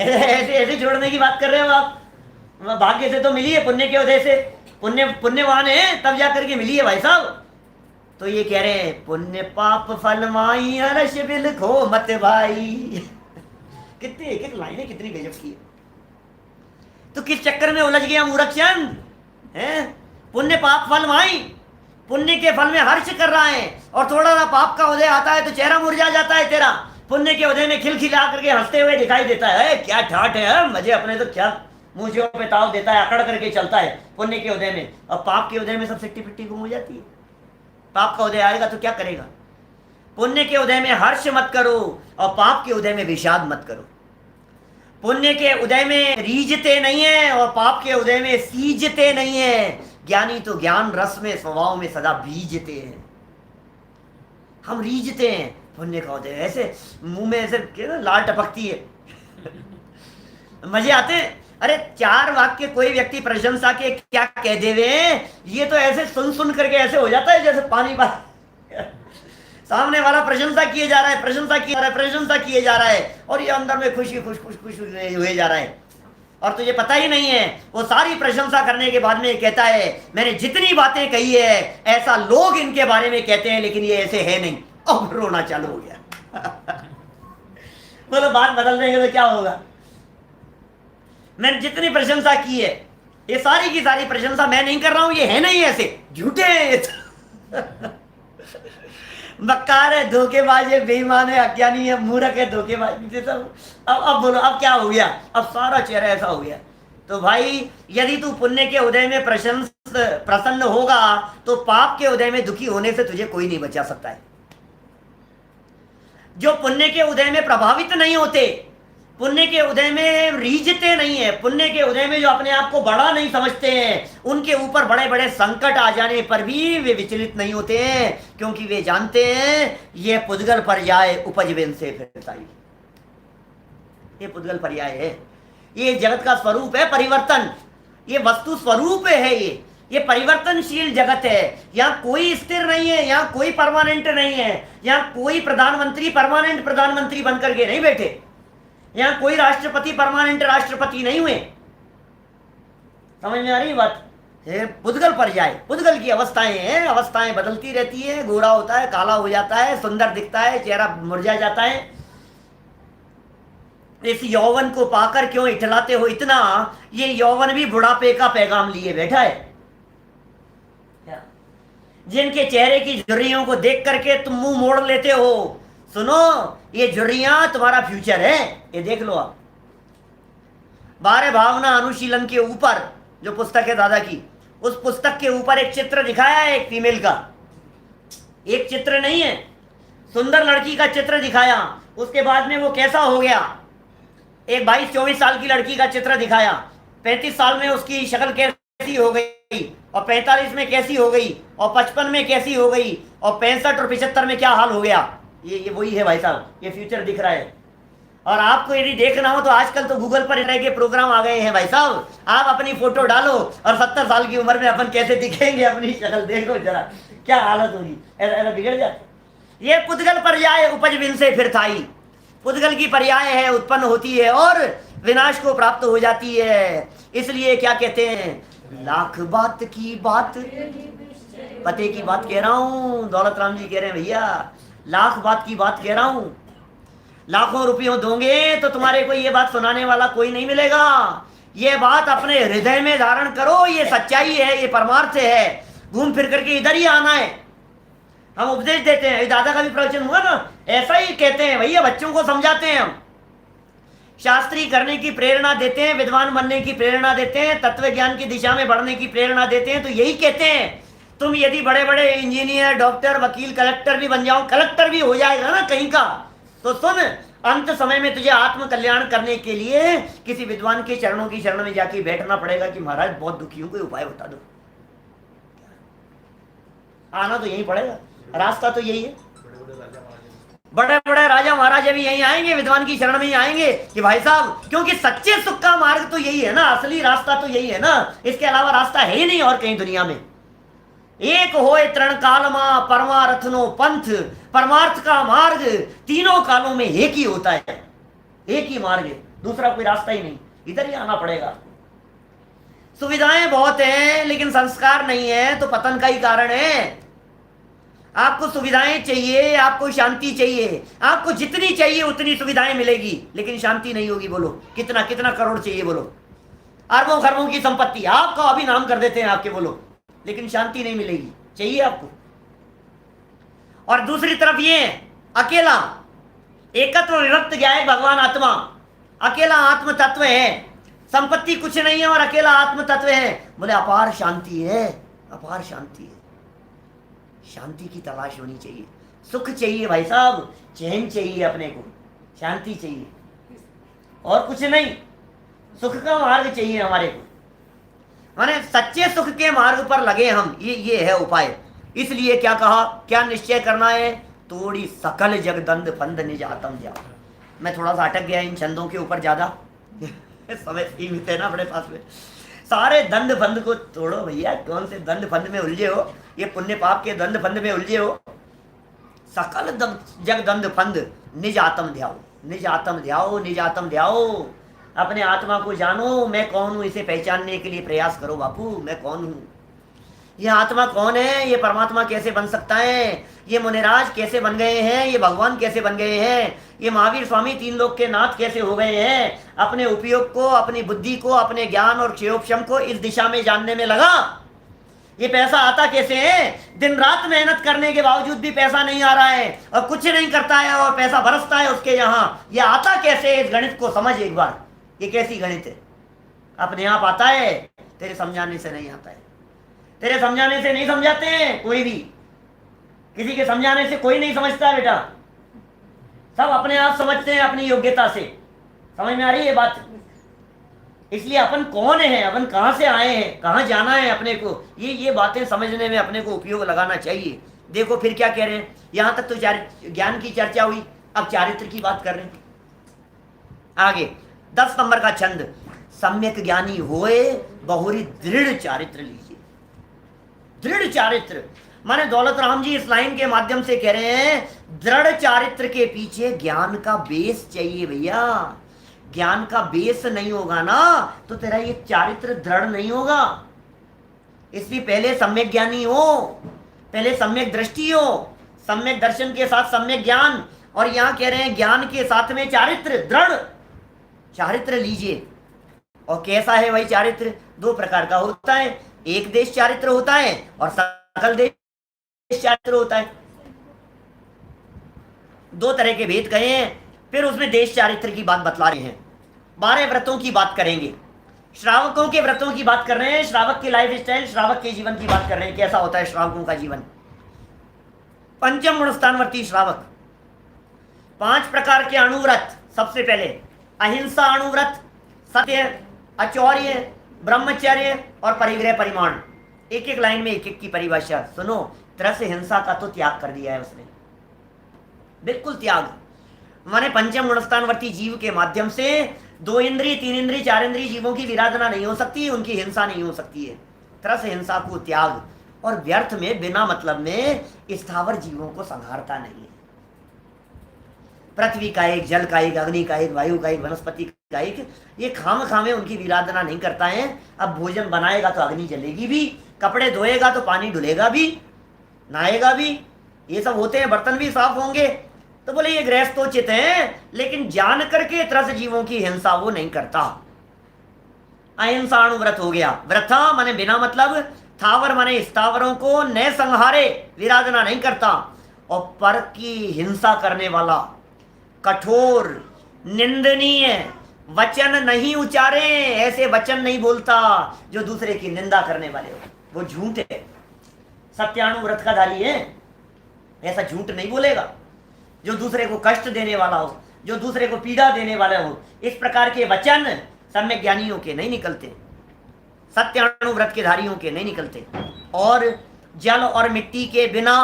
ऐसे छोड़ने की बात कर रहे हो आप। भाग्य से तो मिली है, पुण्य के उदय से, पुण्यवान है तब जाकर के मिली है भाई साहब। तो ये कह रहे हैं पुण्य पाप फल माई हर्ष बिल खो मत भाई। कितनी एक एक लाइनें कितनी गजब की है। तो किस चक्कर में उलझ गया मूर्खचंद है? पुण्य पाप फल माई, पुण्य के फल में हर्ष कर रहा है और थोड़ा सा पाप का उदय आता है तो चेहरा मुरझा जाता है तेरा। पुण्य के उदय में खिलखिला करके हंसते हुए दिखाई देता है, क्या ठाठ है, मजे अपने तो क्या मूंछों पे ताव देता है, अकड़ करके चलता है पुण्य के उदय में। और पाप के उदय में सब सिट्टी पिट्टी गुम हो जाती है। पाप का उदय आएगा तो क्या करेगा? पुण्य के उदय में हर्ष मत करो और पाप के उदय में विषाद मत करो। पुण्य के उदय में रीझते नहीं है और पाप के उदय में सीजते नहीं है। ज्ञानी तो ज्ञान रस में स्वभाव में सदा बीजते हैं। हम रीझते हैं पुण्य का उदय, ऐसे मुंह में ऐसे लाल टपकती है। मजे आते हैं। अरे चार वाक्य कोई व्यक्ति प्रशंसा के क्या कह देवे, ये तो ऐसे सुन सुन करके ऐसे हो जाता है जैसे पानी सामने वाला प्रशंसा किए जा रहा है, प्रशंसा किए जा रहा है और ये अंदर में खुशी खुश हुए जा रहा है। और तुझे पता ही नहीं है, वो सारी प्रशंसा करने के बाद में कहता है मैंने जितनी बातें कही है ऐसा लोग इनके बारे में कहते हैं लेकिन ये ऐसे है नहीं। अब रोना चालू हो गया। बोलो बात बदल देंगे तो क्या होगा? मैंने जितनी प्रशंसा की है, ये सारी की सारी प्रशंसा मैं नहीं कर रहा हूं, ये है नहीं ऐसे, झूठे हैं। मक्कार है, धोखेबाज है, बेईमान है, अज्ञानी है, मूर्ख है, धोखेबाज सब। अब बोलो अब क्या हो गया? अब सारा चेहरा ऐसा हो गया। तो भाई यदि तू पुण्य के उदय में प्रसन्न होगा तो पाप के उदय में दुखी होने से तुझे कोई नहीं बचा सकता है। जो पुण्य के उदय में प्रभावित नहीं होते पुण्य के उदय में रीझते नहीं है, पुण्य के उदय में जो अपने आप को बड़ा नहीं समझते हैं, उनके ऊपर बड़े बड़े संकट आ जाने पर भी वे विचलित नहीं होते हैं, क्योंकि वे जानते हैं ये पुद्गल पर्याय उपज बिन से फिरताई। ये पुद्गल पर्याय है, ये जगत का स्वरूप है परिवर्तन, ये वस्तु स्वरूप है, ये परिवर्तनशील जगत है। यहाँ कोई स्थिर नहीं है, यहाँ कोई परमानेंट नहीं है, यहाँ कोई प्रधानमंत्री परमानेंट प्रधानमंत्री बनकर के नहीं बैठे, यहाँ कोई राष्ट्रपति परमानेंट राष्ट्रपति नहीं हुए। समझ में आ रही बात? है पुद्गल पर्याय, पुद्गल की अवस्थाएं हैं, अवस्थाएं बदलती रहती है, गोरा होता है, काला हो जाता है, सुंदर दिखता है, चेहरा मुरझा जाता है। इस यौवन को पाकर क्यों इठलाते हो इतना? ये यौवन भी बुढ़ापे का पैगाम लिए बैठा है। जिनके चेहरे की झुर्रियों को देख करके तुम मुंह मोड़ लेते हो, सुनो, ये झुर्रियां तुम्हारा फ्यूचर है, ये देख लो आप। 12 भावना अनुशीलन के ऊपर जो पुस्तक है दादा की, उस पुस्तक के ऊपर एक चित्र दिखाया है एक फीमेल का, एक चित्र नहीं है, सुंदर लड़की का चित्र दिखाया। उसके बाद में वो कैसा हो गया, एक 22-24 साल की लड़की का चित्र दिखाया, 35 साल में उसकी शक्ल कैसी हो गई, और 45 में कैसी हो गई, और 55 में कैसी हो गई, और 65 और 75 में क्या हाल हो गया। ये वही है भाई साहब, ये फ्यूचर दिख रहा है। और आपको यदि देखना हो तो आजकल तो गूगल पर इतने के प्रोग्राम आ गए हैं भाई साहब, आप अपनी फोटो डालो और 70 साल की उम्र में अपन कैसे दिखेंगे, अपनी शक्ल देखो जरा, क्या हालत होगी, ऐसा बिगड़ जाता। ये पुद्गल पर्याय उपज बिन से फिर थाई, पुद्गल की पर्याय है, उत्पन्न होती है और विनाश को प्राप्त हो जाती है। इसलिए क्या कहते हैं, लाख बात की बात, पते की बात कह रहा हूं, दौलत राम जी कह रहे हैं भैया लाख बात की बात कह रहा हूं, लाखों रुपयों दोगे तो तुम्हारे को ये बात सुनाने वाला कोई नहीं मिलेगा। ये बात अपने हृदय में धारण करो, ये सच्चाई है, ये परमार्थ है, घूम फिर करके इधर ही आना है। हम उपदेश देते हैं, दादा का भी प्रवचन हुआ ना, ऐसा ही कहते हैं भैया, बच्चों को समझाते हैं हम, शास्त्री करने की प्रेरणा देते हैं, विद्वान बनने की प्रेरणा देते हैं, तत्व ज्ञान की दिशा में बढ़ने की प्रेरणा देते हैं। तो यही कहते हैं, तुम यदि बड़े बड़े इंजीनियर, डॉक्टर, वकील, कलेक्टर भी बन जाओ, कलेक्टर भी हो जाएगा ना कहीं का, तो सुन, अंत समय में तुझे आत्म कल्याण करने के लिए किसी विद्वान के चरणों की शरण में जाके बैठना पड़ेगा कि महाराज बहुत दुखी हूं, कोई उपाय बता दो। आना तो यही पड़ेगा, रास्ता तो यही है। बड़े बड़े राजा महाराजा भी यही आएंगे, विद्वान की शरण में ही आएंगे कि भाई साहब, क्योंकि सच्चे सुख का मार्ग तो यही है ना, असली रास्ता तो यही है ना, इसके अलावा रास्ता है ही नहीं और कहीं दुनिया में। एक होए तृण काल मा परमारथनो पंथ, परमार्थ का मार्ग तीनों कालों में एक ही होता है, एक ही मार्ग है, दूसरा कोई रास्ता ही नहीं, इधर ही आना पड़ेगा। सुविधाएं बहुत हैं लेकिन संस्कार नहीं है, तो पतन का ही कारण है। आपको सुविधाएं चाहिए, आपको शांति चाहिए, आपको जितनी चाहिए उतनी सुविधाएं मिलेगी, लेकिन शांति नहीं होगी। बोलो कितना कितना करोड़ चाहिए, बोलो अरबों खरबों की संपत्ति आपका अभी नाम कर देते हैं आपके, बोलो, लेकिन शांति नहीं मिलेगी, चाहिए आपको। और दूसरी तरफ ये अकेला एकत्व विभक्त ज्ञायक भगवान आत्मा, अकेला आत्म तत्व है, संपत्ति कुछ नहीं है और अकेला आत्म तत्व है। बोले अपार शांति है, अपार शांति है। शांति की तलाश होनी चाहिए, सुख चाहिए भाई साहब, चैन चाहिए अपने को, शांति चाहिए और कुछ नहीं, सुख का मार्ग चाहिए हमारे को, माने सच्चे सुख के मार्ग पर लगे हम, ये है उपाय। इसलिए क्या कहा, क्या निश्चय करना है, तोड़ी सकल जगदंद फंद निज आत्म जा। मैं थोड़ा सा अटक गया इन छंदों के ऊपर, ज्यादा समय सीमित है ना अपने पास में। सारे दंड फंद को तोड़ो भैया, कौन से दंड फंद में उलझे हो, ये पुण्य पाप के दंड फंद में उलझे हो। सकल जगदंड फंद निज आत्म ध्याओ, निज आत्म ध्याओ, निज आत्म ध्याओ। अपने आत्मा को जानो, मैं कौन हूं, इसे पहचानने के लिए प्रयास करो बापू, मैं कौन हूं, ये आत्मा कौन है, ये परमात्मा कैसे बन सकता है, ये मुनिराज कैसे बन गए हैं, ये भगवान कैसे बन गए हैं, ये महावीर स्वामी तीन लोक के नाथ कैसे हो गए हैं। अपने उपयोग को, अपनी बुद्धि को, अपने ज्ञान और क्षयोपशम को इस दिशा में जानने में लगा। ये पैसा आता कैसे है, दिन रात मेहनत करने के बावजूद भी पैसा नहीं आ रहा है और कुछ नहीं करता है और पैसा बरसता है उसके यहाँ, ये आता कैसे, इस गणित को समझ एक बार, ये कैसी गणित है। अपने आप आता है, तेरे समझाने से नहीं आता है, तेरे समझाने से नहीं समझाते हैं कोई भी, किसी के समझाने से कोई नहीं समझता है बेटा, सब अपने आप समझते हैं अपनी योग्यता से। समझ में आ रही है ये बात? इसलिए अपन कौन है, अपन कहाँ से आए हैं, कहाँ जाना है अपने को, ये बातें समझने में अपने को उपयोग लगाना चाहिए। देखो फिर क्या कह रहे हैं, यहां तक तो ज्ञान की चर्चा हुई, अब चारित्र की बात कर रहे हैं। आगे 10 नंबर का छंद, सम्यक ज्ञानी होए बहुरी दृढ़ चारित्र लीजिए। दृढ़ चारित्र माने दौलत राम जी इस लाइन के माध्यम से कह रहे हैं दृढ़ चारित्र के पीछे ज्ञान का बेस चाहिए भैया। ज्ञान का बेस नहीं होगा ना तो तेरा ये चारित्र दृढ़ नहीं होगा। इसलिए पहले सम्यक ज्ञानी हो, पहले सम्यक दृष्टि हो, सम्यक दर्शन के साथ सम्यक ज्ञान, और यहां कह रहे हैं ज्ञान के साथ में चारित्र, दृढ़ चारित्र लीजिए। और कैसा है वही चारित्र? 2 प्रकार का होता है, एक देश चारित्र होता है और सकल देश चारित्र होता है। 2 तरह के भेद कहे हैं, फिर उसमें देश चारित्र की बात बतला रहे हैं। 12 व्रतों की बात करेंगे, श्रावकों के व्रतों की बात कर रहे हैं, श्रावक की लाइफ स्टाइल, श्रावक के जीवन की बात कर रहे हैं, कैसा होता है श्रावकों का जीवन। पंचम गुणस्थानवर्ती श्रावक, 5 प्रकार के अणुव्रत। सबसे पहले अहिंसा अणुव्रत, सत्य, अचौर्य, ब्रह्मचर्य और परिग्रह परिमाण। एक एक लाइन में एक एक की परिभाषा सुनो। तरह से हिंसा का तो त्याग कर दिया है उसने, बिल्कुल त्याग। माने पंचम गुणस्थानवर्ती जीव के माध्यम से 2 इंद्रिय, 3 इंद्रिय, 4 इंद्रिय जीवों की विराधना नहीं हो सकती, उनकी हिंसा नहीं हो सकती है। तरह से हिंसा को त्याग, और व्यर्थ में बिना मतलब में स्थावर जीवों को संहारता नहीं है। पृथ्वी का एक, जल का एक, अग्नि का एक, वायु का एक, वनस्पति का एक, ये खाम खामे उनकी विराधना नहीं करता है। अब भोजन बनाएगा तो अग्नि जलेगी भी, कपड़े धोएगा तो पानी डुलेगा भी, नहाएगा भी, ये सब होते हैं, बर्तन भी साफ होंगे। तो बोले ये गृहस्थोचित है, लेकिन जान करके तरह से जीवों की हिंसा वो नहीं करता। अहिंसाणुव्रत हो गया। व्रथा माने बिना मतलब, थावर माने स्थावरों को न संहारे, विराधना नहीं करता। और पर की हिंसा करने वाला, कठोर निंदनीय वचन नहीं उच्चारे, ऐसे वचन नहीं बोलता जो दूसरे की निंदा करने वाले हो, वो झूठ है। सत्यानुव्रत का धारी है, ऐसा झूठ नहीं बोलेगा जो दूसरे को कष्ट देने वाला हो, जो दूसरे को पीड़ा देने वाला हो। इस प्रकार के वचन सम्यक ज्ञानियों के नहीं निकलते, सत्यानुव्रत के धारियों के नहीं निकलते। और जल और मिट्टी के बिना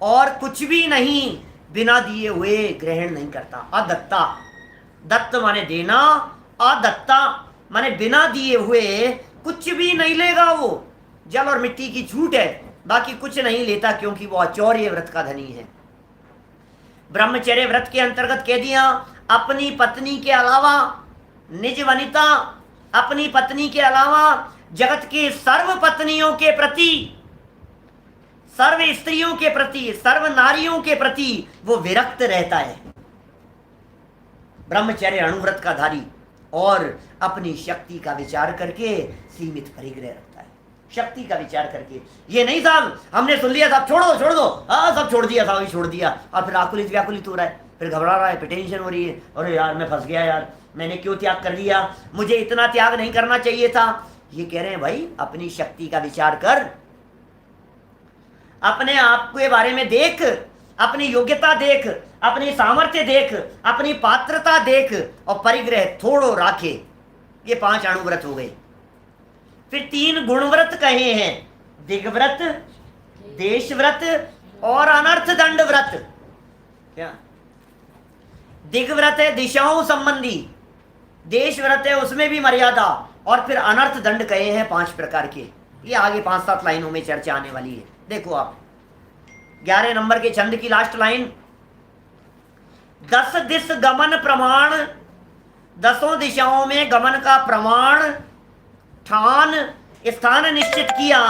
और कुछ भी नहीं, बिना दिए हुए ग्रहण नहीं करता। अदत्ता, दत्त माने देना, अदत्ता माने बिना दिए हुए कुछ भी नहीं लेगा वो। जल और मिट्टी की छूट है, बाकी कुछ नहीं लेता, क्योंकि वो अचौर्य व्रत का धनी है। ब्रह्मचर्य व्रत के अंतर्गत कह दिया, अपनी पत्नी के अलावा निज वनिता, अपनी पत्नी के अलावा जगत के सर्व पत्नियों के प्रति, सर्व स्त्रियों के प्रति, सर्व नारियों के प्रति वो विरक्त रहता है, ब्रह्मचर्य अणुव्रत का धारी। और अपनी शक्ति का विचार करके सीमित परिग्रह रखता है, शक्ति का विचार करके। ये नहीं साहब हमने सुन लिया साहब, छोड़ दो छोड़ दो, हाँ सब छोड़ दिया साहब, छोड़ दिया, और फिर आकुलित व्याकुलित हो रहा है, फिर घबरा रहा है, फिर टेंशन हो रही है, अरे यार मैं फंस गया यार, मैंने क्यों त्याग कर दिया, मुझे इतना त्याग नहीं करना चाहिए था। ये कह रहे हैं भाई अपनी शक्ति का विचार कर, अपने आप के बारे में देख, अपनी योग्यता देख, अपनी सामर्थ्य देख, अपनी पात्रता देख, और परिग्रह थोड़ो राखे। ये 5 अणुव्रत हो गए। फिर 3 गुणव्रत कहे हैं, दिग्व्रत, देशव्रत और अनर्थ दंड व्रत। क्या दिग्व्रत है दिशाओं संबंधी, देशव्रत है उसमें भी मर्यादा, और फिर अनर्थ दंड कहे हैं 5 प्रकार के। ये आगे 5-7 लाइनों में चर्चा आने वाली है। देखो आप 11 नंबर के छंद की लास्ट लाइन, 10 दिश गमन प्रमाण, 10 दिशाओं में गमन का प्रमाण ठान, स्थान निश्चित किया,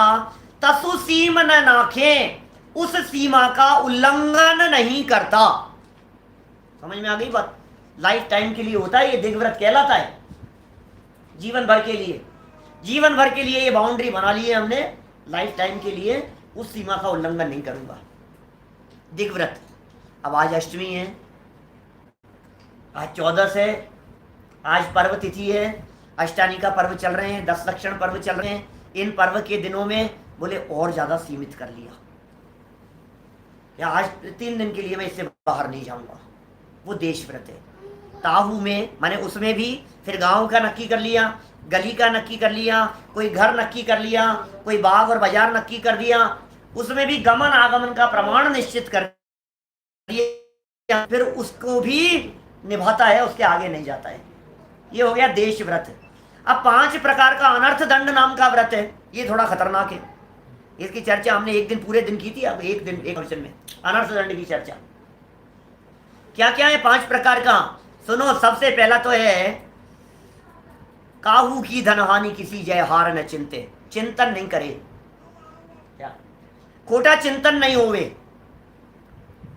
तसु सीम न नाखे, उस सीमा का उल्लंघन नहीं करता। समझ में आ गई बात? लाइफ टाइम के लिए होता है, ये दिग्व्रत कहलाता है, जीवन भर के लिए, जीवन भर के लिए ये बाउंड्री बना ली है हमने, लाइफ टाइम के लिए उस सीमा का उल्लंघन नहीं करूंगा, दिग्व्रत। अब आज अष्टमी है, आज 14 है, आज पर्व तिथि है, अष्टानी का पर्व चल रहे हैं, 10 लक्षण पर्व चल रहे हैं। इन पर्व के दिनों में बोले और ज्यादा सीमित कर लिया, या आज 3 दिन के लिए मैं इससे बाहर नहीं जाऊंगा, वो देश व्रत है। ताहू में माने उसमें भी फिर गांव का नक्की कर लिया, गली का नक्की कर लिया, कोई घर नक्की कर लिया, कोई बाग और बाजार नक्की कर दिया, उसमें भी गमन आगमन का प्रमाण निश्चित कर दिया, फिर उसको भी निभाता है, उसके आगे नहीं जाता है। ये हो गया देश व्रत। अब 5 प्रकार का अनर्थ दंड नाम का व्रत है, ये थोड़ा खतरनाक है। इसकी चर्चा हमने एक दिन पूरे दिन की थी, अब एक दिन एक क्वेश्चन में अनर्थ दंड की चर्चा। क्या क्या है 5 प्रकार का? सुनो, सबसे पहला तो है काहू की धनहानि किसी जय हार न चिंते, चिंतन नहीं करे, क्या खोटा चिंतन नहीं होवे,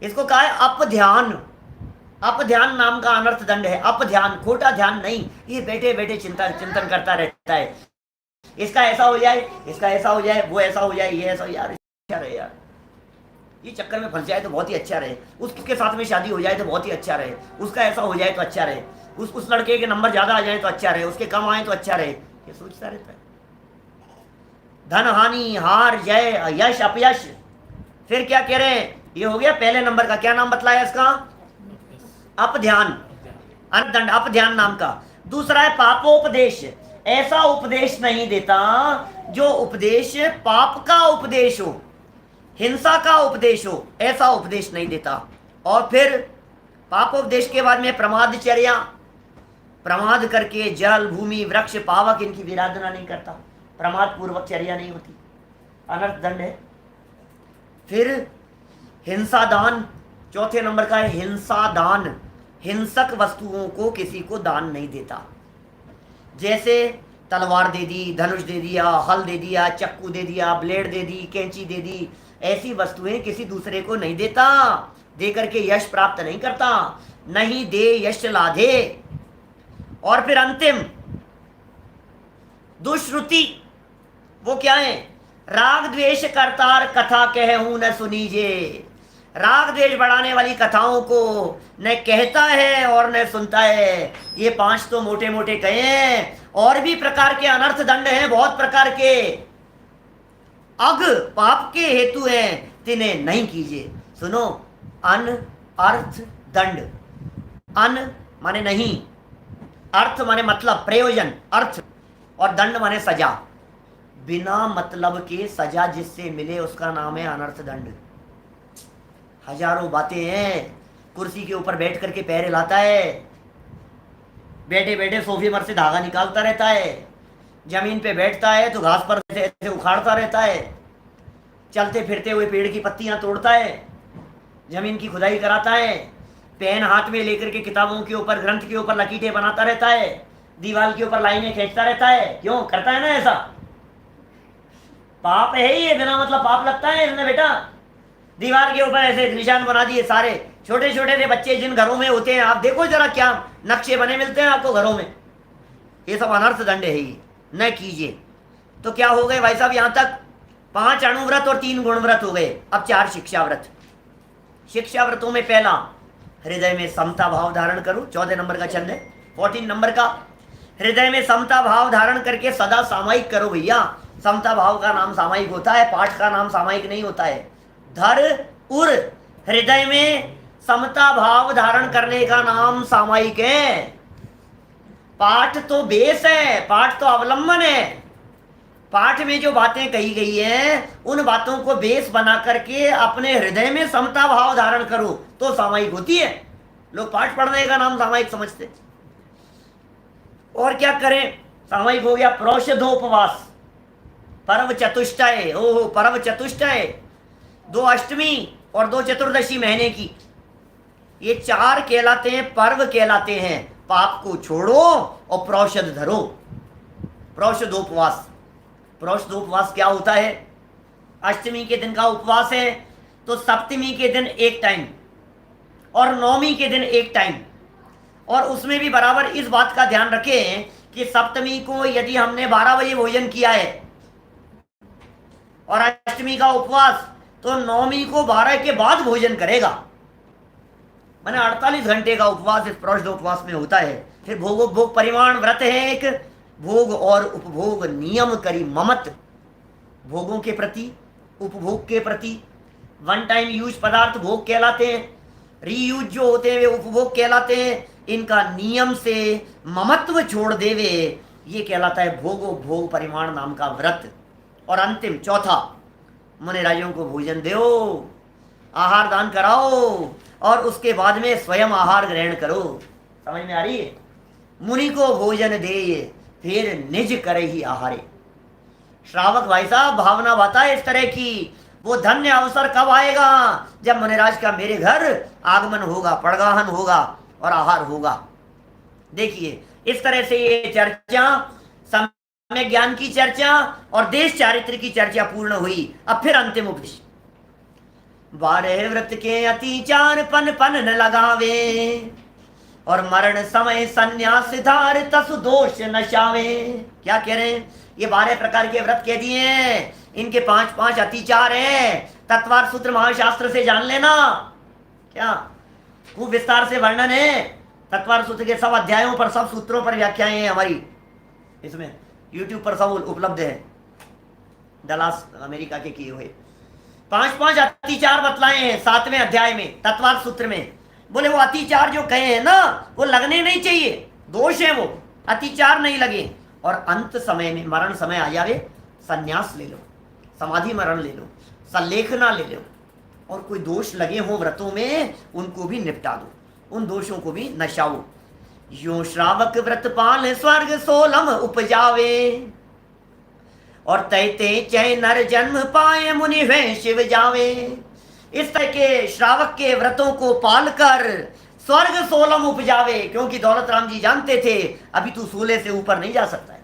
इसको कहा है अपध्यान। अपध्यान नाम का अनर्थ दंड है। अपध्यान, खोटा ध्यान नहीं, ये बैठे बैठे चिंतन करता रहता है, इसका ऐसा हो जाए, इसका ऐसा हो जाए, वो ऐसा हो जाए, ये ऐसा हो यार, अच्छा रहे यार, ये चक्कर में फंस जाए तो बहुत ही अच्छा रहे, उसके साथ में शादी हो जाए तो बहुत ही अच्छा रहे, उसका ऐसा हो जाए तो अच्छा रहे, उस लड़के के नंबर ज्यादा आ जाए तो अच्छा रहे, उसके कम आए तो अच्छा रहे, ये सोचता रहता है। धन हानि, हार, जय, यश, अपयश। फिर क्या कह रहे हैं? ये हो गया पहले नंबर का। क्या नाम बतलाया इसका? अपध्यान, अनदंड, अपध्यान नाम का। दूसरा है पापोपदेश, ऐसा उपदेश नहीं देता जो उपदेश पाप का उपदेश हो, हिंसा का उपदेश हो, ऐसा उपदेश नहीं देता। और फिर पापोपदेश के बाद में प्रमादचर्या, प्रमाद करके जल, भूमि, वृक्ष, पावक इनकी विराधना नहीं करता, प्रमाद पूर्वक चर्या नहीं होती, अनर्थ दंड है। फिर हिंसा दान, चौथे नंबर का है हिंसा दान, हिंसक वस्तुओं को किसी को दान नहीं देता, जैसे तलवार दे दी, धनुष दे दिया, हल दे दिया, चक्कू दे दिया, ब्लेड दे दी, कैंची दे दी, ऐसी वस्तुएं किसी दूसरे को नहीं देता, दे करके यश प्राप्त नहीं करता, नहीं दे यश लाधे। और फिर अंतिम दुश्रुति, वो क्या है? राग द्वेष करतार कथा कहूं न सुनीजे, राग द्वेष बढ़ाने वाली कथाओं को न कहता है और न सुनता है। ये 5 तो मोटे मोटे कहे हैं, और भी प्रकार के अनर्थ दंड हैं, बहुत प्रकार के। अग पाप के हेतु हैं, तिन्हें नहीं कीजिए। सुनो, अन अर्थ दंड, अन माने नहीं, अर्थ माने मतलब, प्रयोजन, अर्थ, और दंड माने सजा। बिना मतलब के सजा जिससे मिले उसका नाम है अनर्थ दंड। हजारों बातें हैं, कुर्सी के ऊपर बैठ करके पैर हिलाता है, बैठे बैठे सोफे पर से धागा निकालता रहता है, जमीन पे बैठता है तो घास पर ऐसे ऐसे उखाड़ता रहता है, चलते फिरते हुए पेड़ की पत्तियां तोड़ता है, जमीन की खुदाई कराता है, पेन हाथ में लेकर के किताबों के ऊपर, ग्रंथ के ऊपर लकीरें बनाता रहता है, दीवार के ऊपर लाइनें खींचता रहता है। क्यों करता है ना ऐसा? पाप है ये, बिना मतलब पाप लगता है इसमें बेटा। दीवार के ऊपर ऐसे निशान बना दिए, सारे छोटे छोटे से बच्चे जिन घरों में होते हैं, आप देखो जरा क्या नक्शे बने मिलते हैं आपको घरों में। ये सब अनर्थ दंड है, ये न कीजिए। तो क्या हो गए भाई साहब? यहां तक 5 अणुव्रत और 3 गुणव्रत हो गए। अब 4 शिक्षा व्रत। शिक्षा व्रतों में पहला, हृदय में समता भाव धारण करो, 14 नंबर का छंद है। 14 नंबर का, हृदय में समता भाव धारण करके सदा सामायिक करो भैया। समता भाव का नाम सामायिक होता है, पाठ का नाम सामायिक नहीं होता है। धर उर, हृदय में समता भाव धारण करने का नाम सामायिक है। पाठ तो बेस है, पाठ तो अवलंबन है। पाठ में जो बातें कही गई हैं उन बातों को बेस बना करके अपने हृदय में समता भाव धारण करो तो सामायिक होती है। लोग पाठ पढ़ने का नाम सामायिक समझते। और क्या करें? सामायिक हो गया प्रोषधोपवास, पर्व चतुष्टय। ओहो, पर्व चतुष्टय, 2 अष्टमी और 2 चतुर्दशी महीने की, ये 4 कहलाते हैं, पर्व कहलाते हैं। पाप को छोड़ो और प्रोषध धरो। प्रोषधोपवास, प्रोषधोपवास क्या होता है? अष्टमी के दिन का उपवास है तो सप्तमी के दिन एक टाइम और नवमी के दिन एक टाइम। और उसमें भी बराबर इस बात का ध्यान रखें कि सप्तमी को यदि हमने 12 बजे भोजन किया है और अष्टमी का उपवास, तो नवमी को 12 के बाद भोजन करेगा। मैंने 48 घंटे का उपवास इस प्रोषध उपवास में होता है। फिर भोग परिमाण व्रत है एक, भोग और उपभोग नियम करी ममत, भोगों के प्रति, उपभोग के प्रति। 1 टाइम यूज पदार्थ भोग कहलाते हैं, रीयूज जो होते हैं वे उपभोग कहलाते हैं। इनका नियम से ममत्व छोड़ देवे, ये कहलाता है भोगो भोग परिमाण नाम का व्रत। और अंतिम चौथा, मुनि राजों को भोजन दो, आहार दान कराओ और उसके बाद में स्वयं आहार ग्रहण करो। समझ में आ रही है? मुनि को भोजन दे फिर निज करे ही आहारे। श्रावक भाई साहब भावना बताए इस तरह की, वो धन्य अवसर कब आएगा जब मुनिराज का मेरे घर आगमन होगा, पड़गाहन होगा और आहार होगा। देखिए इस तरह से ये चर्चा, सम्यक ज्ञान की चर्चा और देश चारित्र की चर्चा पूर्ण हुई। अब फिर अंतिम उपदेश, 12 व्रत के अति चार पन पन न लगावे और मरण समय संन्यास धार तसु दोष नशावे। क्या कह रहे हैं? ये 12 प्रकार के व्रत कह दिए हैं, इनके 5 अतिचार हैं। तत्वार सूत्र महाशास्त्र से जान लेना, क्या खूब विस्तार से वर्णन है। तत्वार सूत्र के सब अध्यायों पर, सब सूत्रों पर व्याख्याएं हैं हमारी, इसमें YouTube पर सब उपलब्ध है, डलास अमेरिका के किए हुए। 5 अतिचार बतलाए हैं 7वें अध्याय में तत्वार सूत्र में। बोले वो अतिचार जो कहे हैं ना, वो लगने नहीं चाहिए, दोष है वो, अतिचार नहीं लगे। और अंत समय में, मरण समय आ जावे, संन्यास ले लो, समाधि मरण ले लो, संलेखना ले लो, और कोई दोष लगे हो व्रतों में उनको भी निपटा दो, उन दोषों को भी नशाओ। यो श्रावक व्रत पाल स्वर्ग सोलम उपजावे और तैते चै नर जन्म पाए मुनि है शिव जावे। इस तरह के श्रावक के व्रतों को पालकर स्वर्ग सोलम उपजावे, क्योंकि दौलत राम जी जानते थे अभी तू 16 से ऊपर नहीं जा सकता है।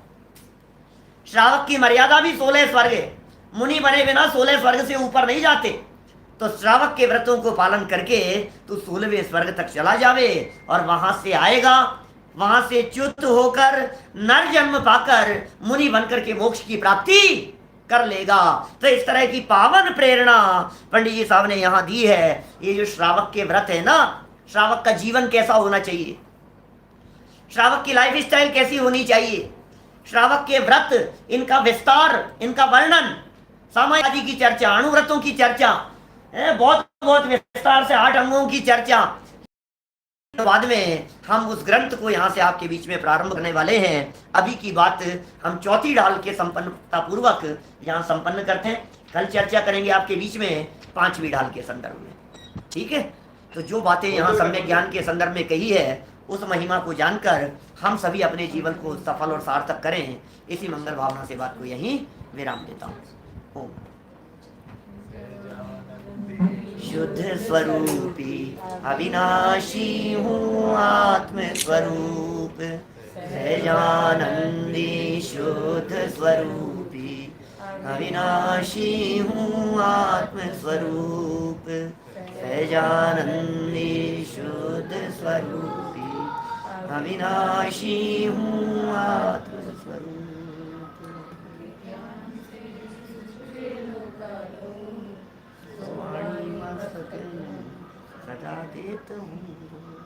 श्रावक की मर्यादा भी 16 स्वर्ग है, मुनि बने बिना 16 स्वर्ग से ऊपर नहीं जाते। तो श्रावक के व्रतों को पालन करके तू 16वें स्वर्ग तक चला जावे और वहां से आएगा, वहां से च्युत होकर नर जन्म पाकर मुनि बनकर के मोक्ष की प्राप्ति कर लेगा। तो इस तरह की पावन प्रेरणा पंडित जी साहब ने यहां दी है। ये जो श्रावक के व्रत है ना, श्रावक का जीवन कैसा होना चाहिए, श्रावक की लाइफ स्टाइल कैसी होनी चाहिए, श्रावक के व्रत, इनका विस्तार, इनका वर्णन, सामायिक आदि की चर्चा, अणुव्रतों की चर्चा, बहुत बहुत विस्तार से 8 अंगों की चर्चा। बाद में हम उस ग्रंथ को यहाँ से आपके बीच में प्रारंभ करने वाले हैं। अभी की बात हम चौथी ढाल के संपन्नता पूर्वक यहाँ संपन्न करते हैं। कल चर्चा करेंगे आपके बीच में 5वीं ढाल के संदर्भ में, ठीक है। तो जो बातें यहाँ सम्यक ज्ञान के संदर्भ में कही है, उस महिमा को जानकर हम सभी अपने जीवन को सफल और सार्थक करें, इसी मंगल भावना से बात को यहीं विराम देता हूँ। ओम। शुद्ध स्वरूपी अविनाशी हूँ आत्म स्वरूप, सहजानंदी शुद्ध स्वरूपी अविनाशी हूँ आत्म स्वरूप, सहजानंदी शुद्ध स्वरूपी अविनाशी हूँ आत्म स्वरूप। सदा देता हूँ।